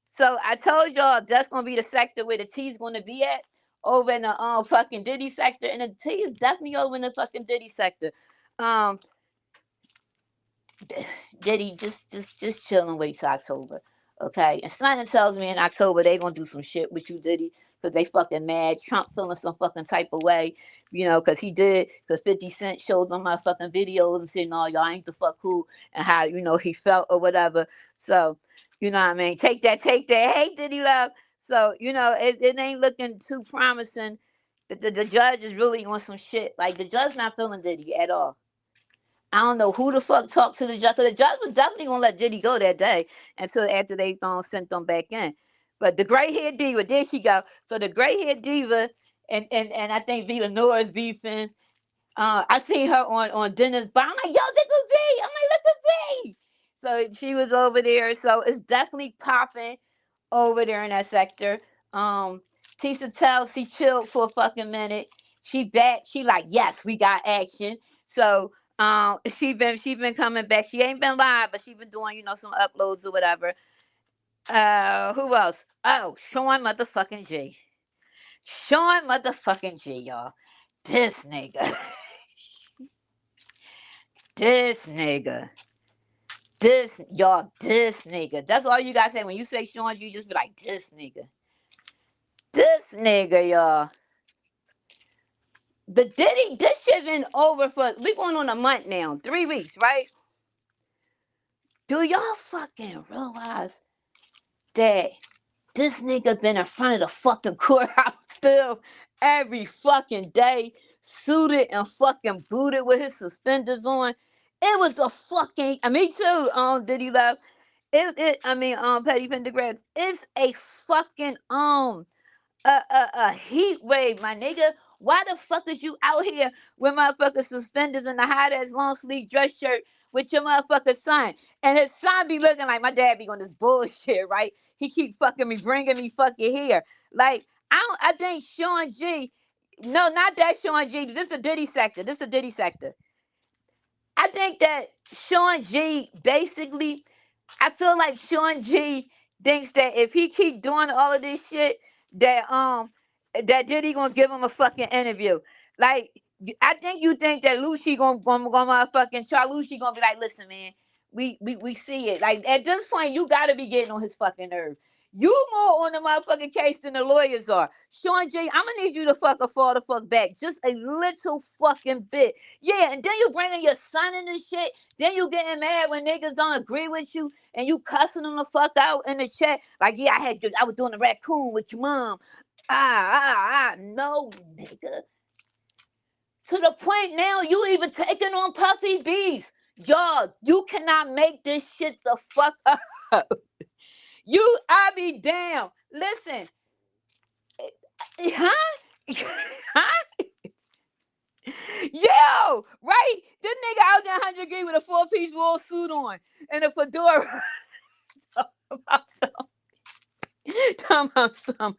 So I told y'all that's gonna be the sector where the T's gonna be at, over in the fucking Diddy sector, and the T is definitely over in the fucking Diddy sector. Um, Diddy just chilling, wait till October, okay? And something tells me in October they gonna do some shit with you, Diddy, because they fucking mad. Trump feeling some fucking type of way, because he did, because 50 Cent showed on my fucking videos and said, no, y'all ain't the fuck cool, and how he felt or whatever. So, you know what I mean? Take that. Hey, Diddy love. So, it ain't looking too promising. The judge is really on some shit. Like, the judge not feeling Diddy at all. I don't know who the fuck talked to the judge. 'Cause the judge was definitely gonna let Diddy go that day until after they sent them back in. But the gray haired diva, there she go. So the gray haired diva and I think Vila Nora's beefing. I seen her on Dinner's Bar. I'm like, yo, this is V. I'm like, look at V. So she was over there. So it's definitely popping over there in that sector. Tisha tells she chilled for a fucking minute. She back. She like, yes, we got action. So She been coming back. She ain't been live, but she been doing, some uploads or whatever. Who else? Oh, Sean motherfucking G. Sean motherfucking G, y'all. This nigga. This nigga. This nigga. That's all you gotta say. When you say Sean, you just be like, this nigga. This nigga, y'all. The Diddy, this shit been over we going on a month now. 3 weeks, right? Do y'all fucking realize that this nigga been in front of the fucking courthouse still every fucking day, suited and fucking booted with his suspenders on? It was a fucking, me too, Diddy Love. Petty Pendergrass. It's a fucking, a heat wave, my nigga. Why the fuck is you out here with motherfucking suspenders and a hot ass long sleeve dress shirt with your motherfucking son? And his son be looking like my dad be on this bullshit, right? He keep fucking me, bringing me fucking here. Like, I think Sean G, no, not that Sean G, this is the Diddy sector. I think that Sean G basically, I feel like Sean G thinks that if he keep doing all of this shit, that Diddy gonna give him a fucking interview. Like, I think you think that Lucci gonna motherfucking Charlucci gonna be like, listen, man, we see it. Like, at this point, you gotta be getting on his fucking nerves. You more on the motherfucking case than the lawyers are. Sean J, I'm gonna need you to fucking fall the fuck back just a little fucking bit. Yeah, and then you bringing your son in this shit. Then you getting mad when niggas don't agree with you, and you cussing them the fuck out in the chat. Like, yeah, I was doing a raccoon with your mom. No, nigga. To the point now, you even taking on Puffy Bees. Y'all, you cannot make this shit the fuck up. I be damn. Listen. Huh? Huh? Yo, right? This nigga out there 100 degree with a 4-piece wool suit on and a fedora. Talking about some.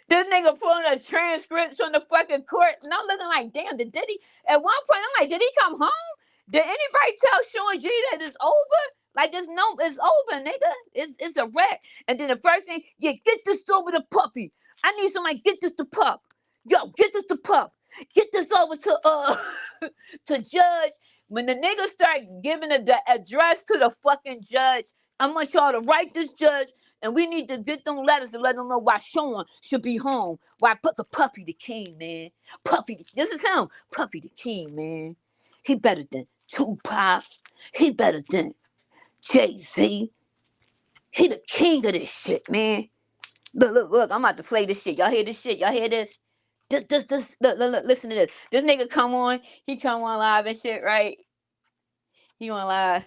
This nigga pulling a transcript from the fucking court, and I'm looking like, damn, did he? At one point, I'm like, did he come home? Did anybody tell Sean G that it's over? Like, it's over, nigga. It's a wreck. And then the first thing, yeah, get this over to Puppy. I need somebody get this to Pup. Yo, get this to Pup. Get this over to to Judge. When the nigga start giving the address to the fucking judge, I want y'all to write this judge. And we need to get them letters to let them know why Sean should be home. Why put the Puppy the king, man. This is him. Puppy the king, man. He better than Tupac. He better than Jay-Z. He the king of this shit, man. Look, I'm about to play this shit. Y'all hear this shit? Y'all hear this? Look, listen to this. This nigga he come on live and shit, right? He on live.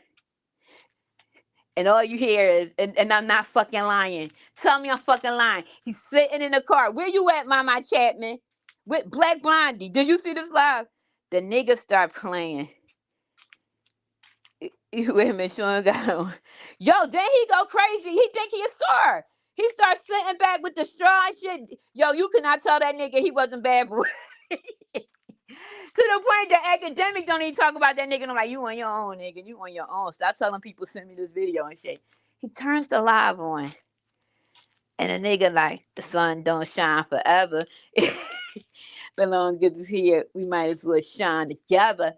And all you hear is, and I'm not fucking lying. Tell me I'm fucking lying. He's sitting in the car. Where you at, Mama Chapman? With Black Blondie. Did you see this live? The nigga start playing. Wait a minute, Sean got on. Yo, then he go crazy. He think he a star. He starts sitting back with the straw and shit. Yo, you cannot tell that nigga he wasn't bad boy. To the point that academic don't even talk about that nigga. And I'm like, you on your own, nigga. You on your own. Stop telling people send me this video and shit. He turns the live on. And the nigga like, the sun don't shine forever. But long as it's here, we might as well shine together.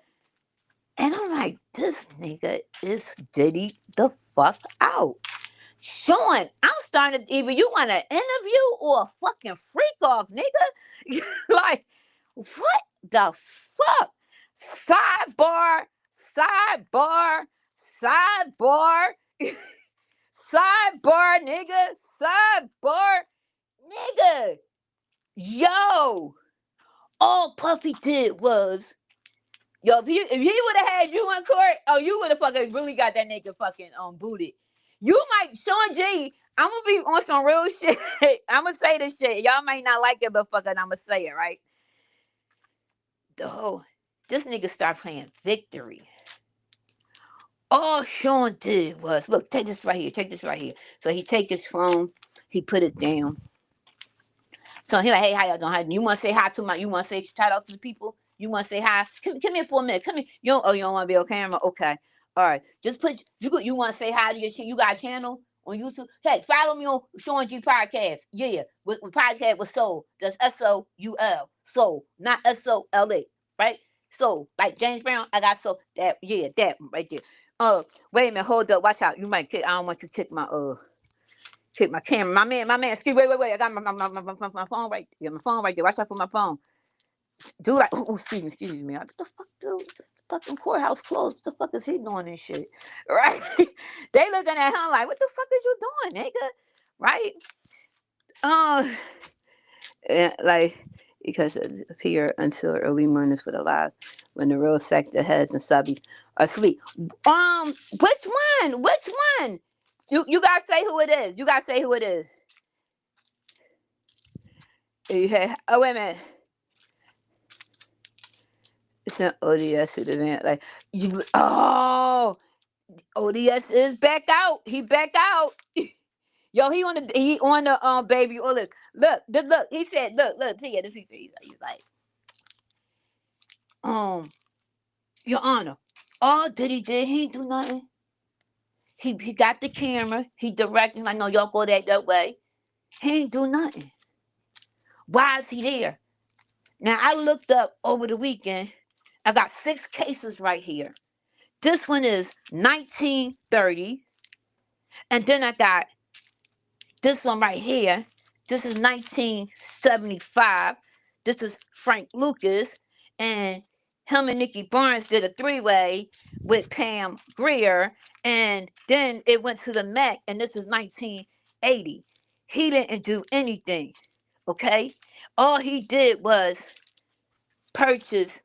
And I'm like, this nigga is Diddy the fuck out. Sean, I'm starting to, either you want an interview or a fucking freak off, nigga. Like, what the fuck? Sidebar, nigga. Sidebar, nigga. Yo, all Puffy did was, yo, if he would have had you in court, oh, you would have fucking really got that nigga fucking booted. You might, Sean G, I'm gonna be on some real shit. I'm gonna say this shit. Y'all might not like it, but fucking I'm gonna say it, right? This nigga start playing Victory. All Sean did was, look, take this right here. So he take his phone, he put it down. So he like, hey, how y'all doing? You want to say hi to you want to say shout out to the people? You want to say hi? Come here for a minute. Come here. You don't want to be on camera? Okay. All right. Just put you want to say hi to your shit. You got a channel on YouTube? Hey, follow me on Sean G Podcast. Yeah. With podcast with Soul. That's SOUL. Soul, not SOLA. Right? Soul. Like James Brown, I got soul. That one right there. Wait a minute, hold up. Watch out. You might kick. I don't want you to kick my camera. My man, excuse wait. I got my phone right there. My phone right there. Watch out for my phone. Dude, like, excuse me, man. What the fuck, dude? The fucking courthouse closed. What the fuck is he doing and shit? Right? They looking at him like, what the fuck is you doing, nigga? Right? Um, like, because it appear until early mornings for the lives when the real sector heads and subbies are asleep. Which one? Which one? You gotta say who it is. You gotta say who it is. Oh, wait a minute. It's an ODS to the event. Like, ODS is back out. He back out. Yo, he on the baby oil. Look. He said, look. See ya. This he's like, Your Honor, all Diddy did, he ain't do nothing. He got the camera. He directing. I know y'all go that way. He ain't do nothing. Why is he there? Now I looked up over the weekend. I got 6 cases right here. This one is 1930. And then I got this one right here. This is 1975. This is Frank Lucas. And him and Nikki Barnes did a 3-way with Pam Grier. And then it went to the Met. And this is 1980. He didn't do anything. Okay? All he did was purchase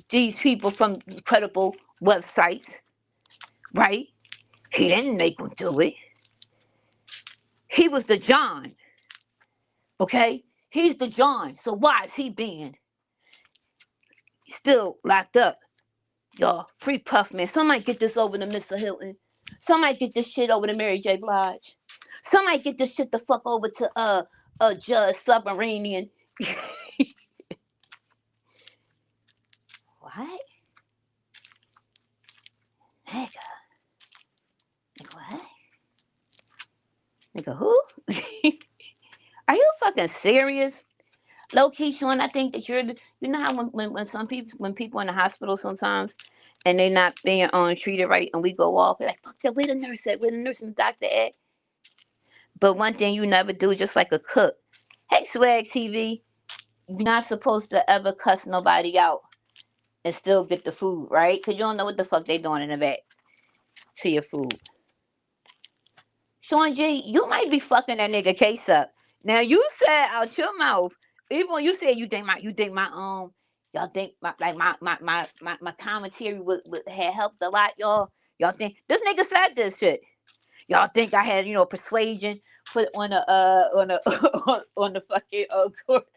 these people from credible websites. Right? He didn't make them do it. He was the John. Okay? He's the John. So why is he being still locked up? Y'all, free Puff, man. Somebody get this over to Mr. Hilton. Somebody get this shit over to Mary J. Blige. Somebody get this shit the fuck over to Judge Submarinian. What? Nigga. Nigga what? Nigga who? Are you fucking serious? Low key, Sean, I think that you know how when people in the hospital sometimes and they not being treated right and we go off, we're like, fuck that, where the nurse at? Where the nurse and the doctor at? But one thing you never do, just like a cook. Hey, Swag TV, you're not supposed to ever cuss nobody out and still get the food, right? Because you don't know what the fuck they doing in the back to your food. Sean G, you might be fucking that nigga case up. Now you said out your mouth, even when you said y'all think my commentary would have helped a lot, y'all think this nigga said this shit. Y'all think I had persuasion put on the on the fucking court.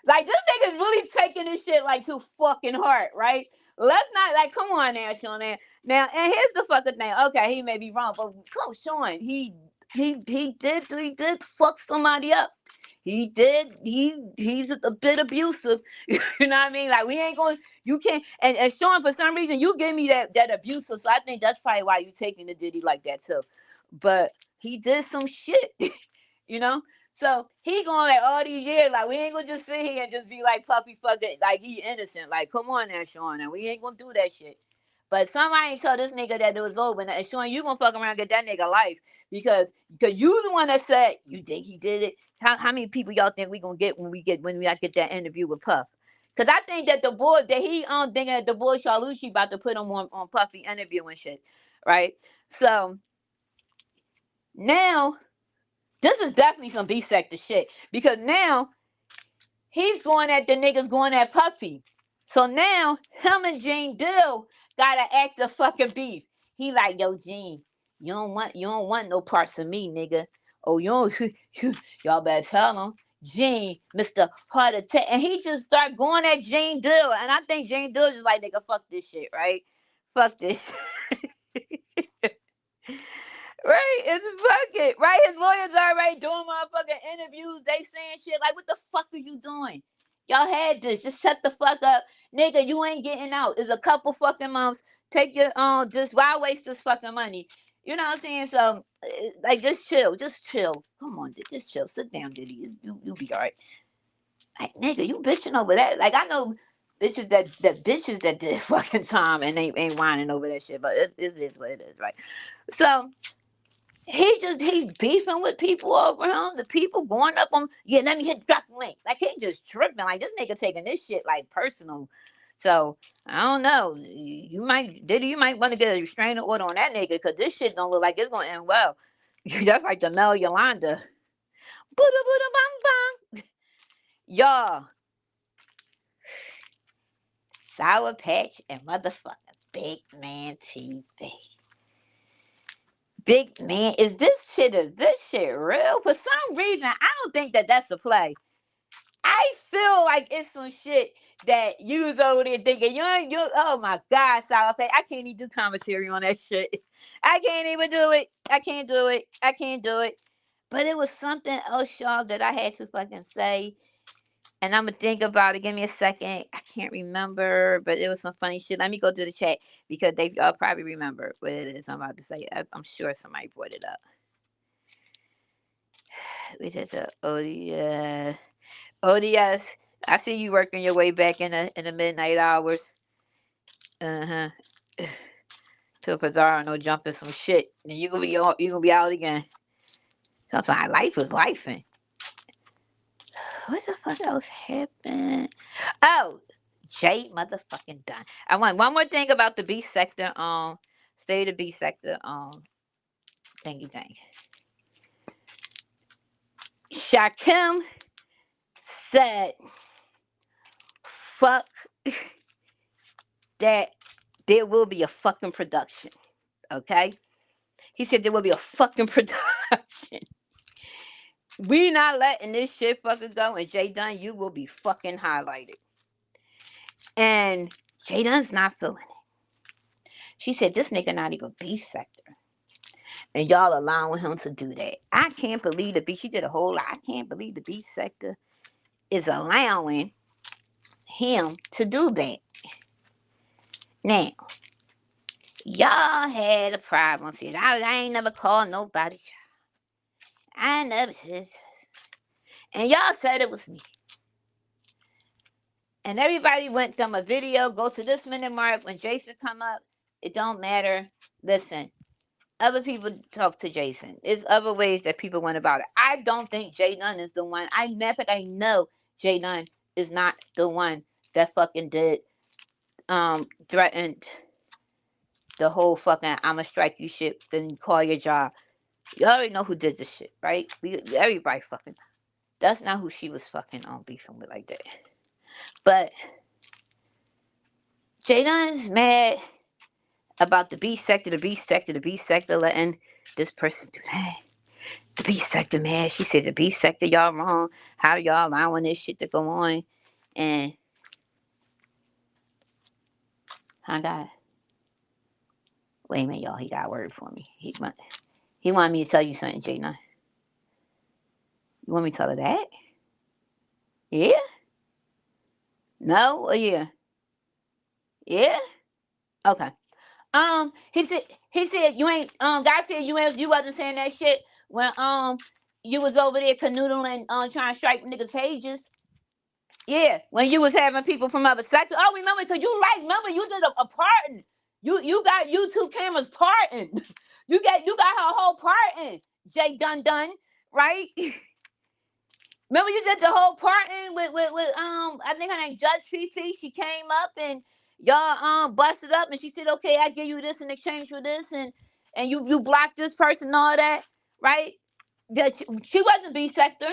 Like this nigga's really taking this shit like too fucking hard, right? Let's not come on now, Sean. Now, and here's the fucking thing. Okay, he may be wrong, but come, Sean, he did fuck somebody up. He did. He's a bit abusive. You know what I mean? Like we ain't going. You can't. And Sean, for some reason, you give me that abusive. So I think that's probably why you taking the Diddy like that too. But he did some shit. You know. So he going like all these years, like we ain't gonna just sit here and just be like puppy fucking like he innocent. Like come on now, Sean, and we ain't gonna do that shit. But somebody told this nigga that it was over, and Sean, you gonna fuck around and get that nigga life because you the one that said you think he did it. How many people y'all think we gonna get when we get that interview with Puff? Cause I think that the boy that he thinking that the boy Charlucci about to put him on Puffy interview and shit, right? So now. This is definitely some B sector shit because now he's going at the niggas going at Puffy. So now him and Gene Dill gotta act the fucking beef. He like, yo, Gene, you don't want no parts of me, nigga. Oh, you don't, y'all better tell him. Gene, Mr. Heart Attack. And he just start going at Gene Dill. And I think Gene Dill just like, nigga, fuck this shit, right? Fuck this shit. Right, it's fucking right. His lawyers already doing motherfucking interviews. They saying shit like, "What the fuck are you doing? Y'all had this. Just shut the fuck up. Nigga, you ain't getting out. It's a couple fucking months. Take your just why waste this fucking money? You know what I'm saying? So like just chill. Just chill. Come on, just chill. Sit down, Diddy. You be alright. Like nigga, you bitching over that. Like I know bitches that bitches that did fucking time and they ain't whining over that shit, but it is what it is, right? So he beefing with people over him. The people going up on let me hit drop the link. Like he just tripping. Like this nigga taking this shit like personal. So I don't know. You might want to get a restraining order on that nigga because this shit don't look like it's gonna end well. That's like the Mel Yolanda. Buddha Buddha bang bang. Y'all, Sour Patch and motherfucking Big Man TV. Big Man, is this shit real? For some reason, I don't think that that's a play. I feel like it's some shit that you was over there thinking, oh my God, Sour Patch, I can't even do commentary on that shit. I can't even do it. I can't do it. I can't do it. But it was something else, y'all, that I had to fucking say. And I'm gonna think about it. Give me a second. I can't remember, but it was some funny shit. Let me go to the chat because they all probably remember what it is I'm about to say. I'm sure somebody brought it up. We did the ODS. ODS. I see you working your way back in the midnight hours. Uh huh. To Pizarro, no jumping some shit, and you gonna be out again. Sometimes life is lifing. What the fuck else happened? Oh, Jay motherfucking done. I want one more thing about the B sector. State of B sector. Thingy thing. Shakim said, "Fuck that. There will be a fucking production." Okay. He said there will be a fucking production. We not letting this shit fucking go. And Jay Dunn, you will be fucking highlighted. And Jay Dunn's not feeling it. She said, this nigga not even B sector. And y'all allowing him to do that. I can't believe she did a whole lot. I can't believe the B sector is allowing him to do that. Now, y'all had a problem. Said, I ain't never called nobody. I never said. And y'all said it was me. And everybody went from a video, go to this minute mark when Jason come up. It don't matter. Listen, other people talk to Jason. There's other ways that people went about it. I don't think Jay Dunn is the one. I know Jay Dunn is not the one that fucking did threatened the whole fucking I'ma strike you shit, then call your job. You already know who did this shit, right? Everybody fucking. That's not who she was fucking beefing with like that. But Jay Dunn's mad about the B sector letting this person do that. The B sector, man. She said the B sector, y'all wrong. How y'all allowing this shit to go on? And I got. Wait a minute, y'all. He got a word for me. He wanted me to tell you something, Jay Dunn. You want me to tell her that? Yeah? No? Or yeah? Yeah? Okay. He said you ain't God said you wasn't saying that shit when you was over there canoodling trying to strike niggas' pages. Yeah, when you was having people from other sectors. Oh, remember, cause remember you did a parting. You got YouTube cameras parting. you got her whole parting. Jay Dun, right? Remember you did the whole parting with I think her name Judge PP. She came up and y'all busted up and she said, okay, I give you this in exchange for this and you blocked this person and all that, right? That she wasn't B sector.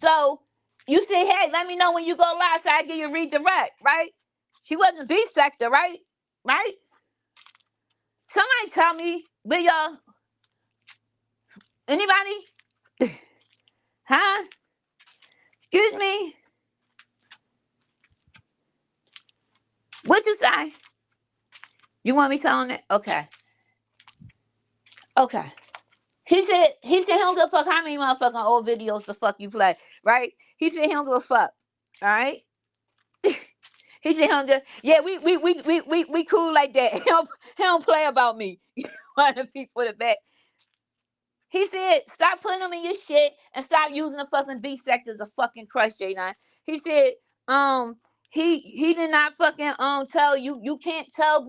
So you say, hey, let me know when you go live so I give you redirect, right? She wasn't B sector, right? Right? Somebody tell me, will y'all anybody? Huh? Excuse me? What you say? You want me telling it? Okay. Okay. He said he don't give a fuck how many motherfucking old videos the fuck you play, right? He said he don't give a fuck. All right. He said, yeah, we cool like that. He don't play about me. One of the people in the back. He said, stop putting them in your shit and stop using the fucking B sector as a fucking crush, J9. He said, um, he did not fucking tell you. You can't tell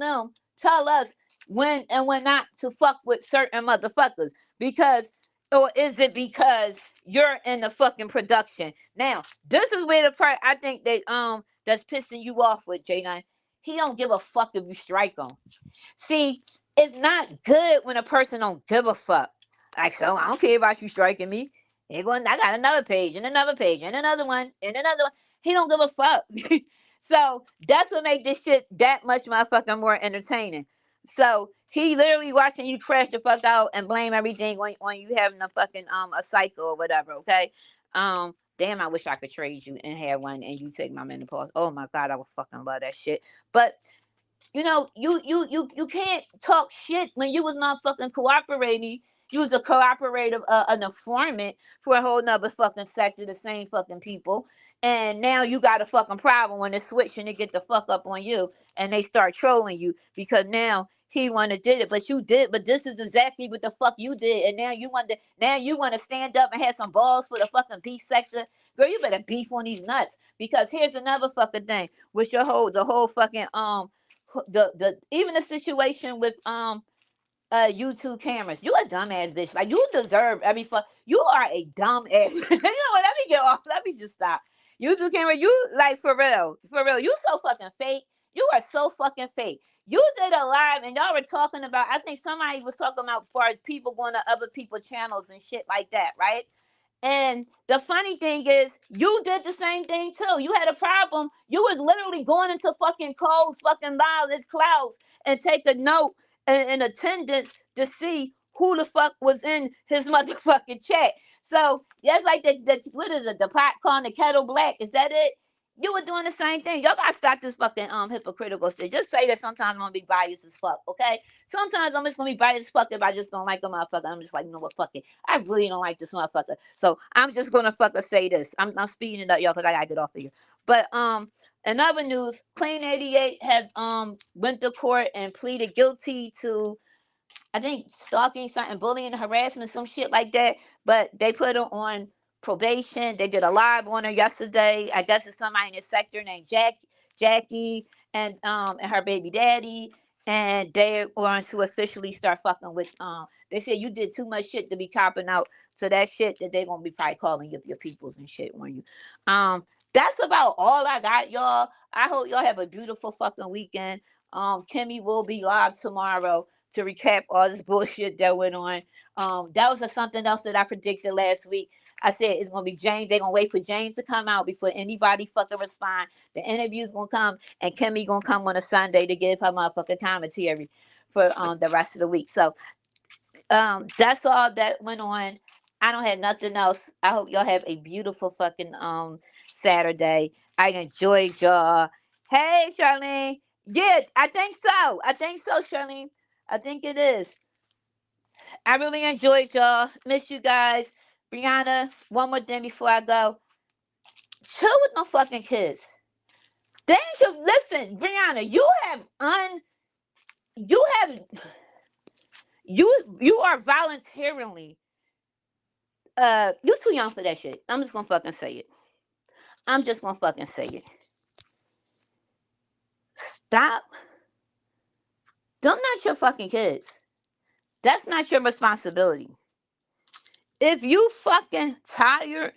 us when and when not to fuck with certain motherfuckers. Because, or is it because you're in the fucking production? Now, this is where the part I think that's pissing you off with, J9. He don't give a fuck if you strike him. See, it's not good when a person don't give a fuck. Like, so I don't care about you striking me. I got another page and another page and another one and another one. He don't give a fuck. So that's what make this shit that much motherfucking more entertaining. So he literally watching you crash the fuck out and blame everything on you having a fucking a cycle or whatever. Okay. Damn, I wish I could trade you and have one and you take my menopause. Oh my god, I would fucking love that shit. But you can't talk shit when you was not fucking cooperating. You was a cooperative, an informant for a whole nother fucking sector, the same fucking people. And now you got a fucking problem when it's switching to get the fuck up on you and they start trolling you because now he wanna did it, but you did, but this is exactly what the fuck you did, and now you wanna stand up and have some balls for the fucking beef sector. Girl, you better beef on these nuts because here's another fucking thing with the whole fucking the even the situation with YouTube cameras. You a dumbass bitch. Like you deserve every fuck. You are a dumb ass. You know what? Let me get off. Let me just stop. YouTube camera. You like for real. For real. You so fucking fake. You are so fucking fake. You did a live and y'all were talking about. I think somebody was talking about as far as people going to other people's channels and shit like that, right? And the funny thing is, you did the same thing too. You had a problem. You was literally going into fucking Cole's fucking Violet's clouds and take a note in attendance to see who the fuck was in his motherfucking chat. So that's like the what is it? The pot calling the kettle black. Is that it? You were doing the same thing. Y'all gotta stop this fucking hypocritical shit. Just say that sometimes I'm gonna be biased as fuck, okay? Sometimes I'm just gonna be biased as fuck if I just don't like a motherfucker. I'm just like, you know what, fuck it. I really don't like this motherfucker. So I'm just gonna fucking say this. I'm speeding it up, y'all, because I gotta get off of here. But in other news, Queen 88 have went to court and pleaded guilty to I think stalking, something, bullying, harassment, some shit like that. But they put her on probation. They did a live on her yesterday. I guess it's somebody in the sector named Jackie, and her baby daddy. And they want to officially start fucking with They said you did too much shit to be copping out to that shit that they're gonna be probably calling your peoples and shit on you. That's about all I got, y'all. I hope y'all have a beautiful fucking weekend. Kimmy will be live tomorrow to recap all this bullshit that went on. That was something else that I predicted last week. I said it's gonna be James. They're gonna wait for James to come out before anybody fucking respond. The interview's gonna come, and Kimmy gonna come on a Sunday to give her motherfucking commentary for the rest of the week. So that's all that went on. I don't have nothing else. I hope y'all have a beautiful fucking Saturday. I enjoyed y'all. Hey, Charlene. Yeah, I think so. I think so, Charlene. I think it is. I really enjoyed y'all. Miss you guys. Brianna, one more thing before I go. Chill with my fucking kids. They should listen, Brianna. You have you are voluntarily you too young for that shit. I'm just gonna fucking say it. I'm just gonna fucking say it. Stop. Them not your fucking kids. That's not your responsibility. If you fucking tired,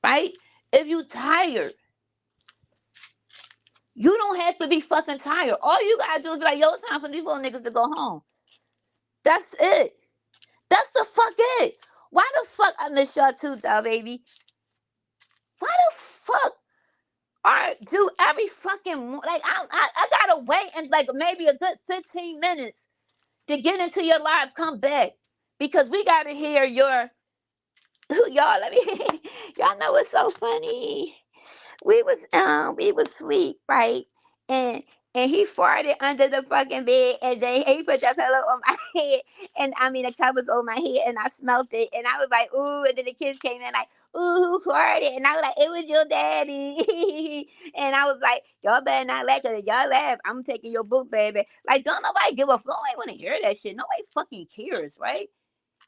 right? If you tired, you don't have to be fucking tired. All you gotta do is be like, yo, it's time for these little niggas to go home. That's it. That's the fuck it. Why the fuck I miss y'all too, though, baby? Why the fuck do every fucking like I gotta wait and like maybe a good 15 minutes to get into your live, come back because we gotta hear your y'all. Let me y'all know what's so funny. We was asleep, right? And and he farted under the fucking bed, and then he put the pillow on my head, and I mean the covers on my head, and I smelt it, and I was like, ooh, and then the kids came in like, ooh, who farted? And I was like, it was your daddy. And I was like, y'all better not laugh, cause if y'all laugh, I'm taking your book, baby. Like, don't nobody give a fuck. Nobody want to hear that shit. Nobody fucking cares, right?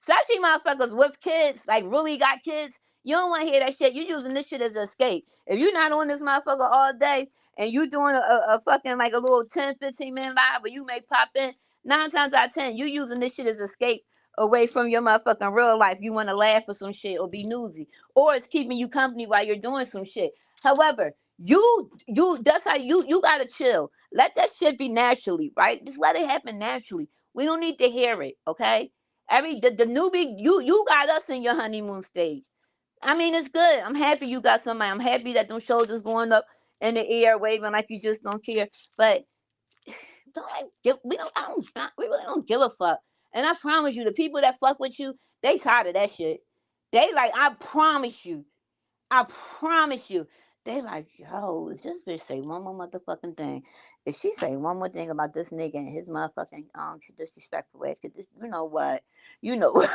Especially motherfuckers with kids, like really got kids. You don't want to hear that shit. You using this shit as an escape. If you're not on this motherfucker all day and you doing a fucking like a little 10, 15 minute live where you may pop in, 9 times out of 10, you using this shit as escape away from your motherfucking real life. You want to laugh or some shit or be newsy. Or it's keeping you company while you're doing some shit. However, that's how you gotta chill. Let that shit be naturally, right? Just let it happen naturally. We don't need to hear it, okay? The newbie, you got us in your honeymoon stage. I mean, it's good. I'm happy you got somebody. I'm happy that them shoulders going up in the air, waving like you just don't care. But don't like we don't I don't we really don't give a fuck. And I promise you, the people that fuck with you, they tired of that shit. They like, I promise you. I promise you. They like, yo, is this bitch say one more motherfucking thing? If she say one more thing about this nigga and his motherfucking disrespectful ass, you know what? You know what?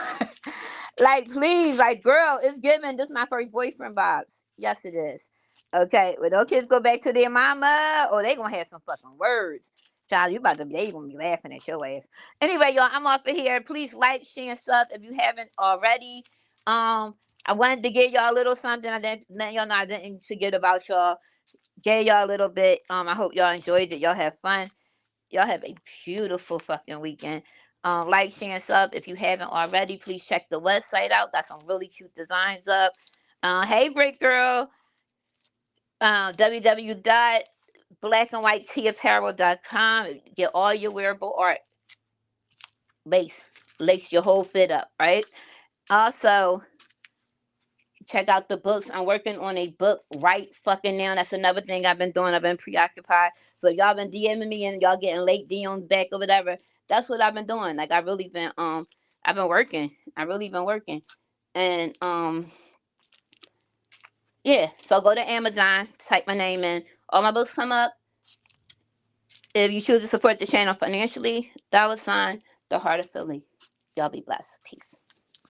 Like, please, like, girl, it's given. This my first boyfriend vibes. Yes, it is. Okay, when those kids go back to their mama, or they gonna have some fucking words. Child, they gonna be laughing at your ass. Anyway, y'all, I'm off of here. Please like, share, and sub if you haven't already. I wanted to give y'all a little something. I didn't let y'all know I didn't forget about y'all. Gave y'all a little bit. I hope y'all enjoyed it. Y'all have fun. Y'all have a beautiful fucking weekend. Like, share, and sub if you haven't already. Please check the website out. Got some really cute designs up. Hey, Brick Girl. www.blackandwhiteteeapparel.com. Get all your wearable art. Lace your whole fit up, right? Also, check out the books. I'm working on a book right fucking now. That's another thing I've been doing. I've been preoccupied. So y'all been DMing me and y'all getting late DMs back or whatever. That's what I've been doing. Like, I've been working. I really been working. And yeah. So go to Amazon, type my name in. All my books come up. If you choose to support the channel financially, $, the Heart of Philly. Y'all be blessed. Peace.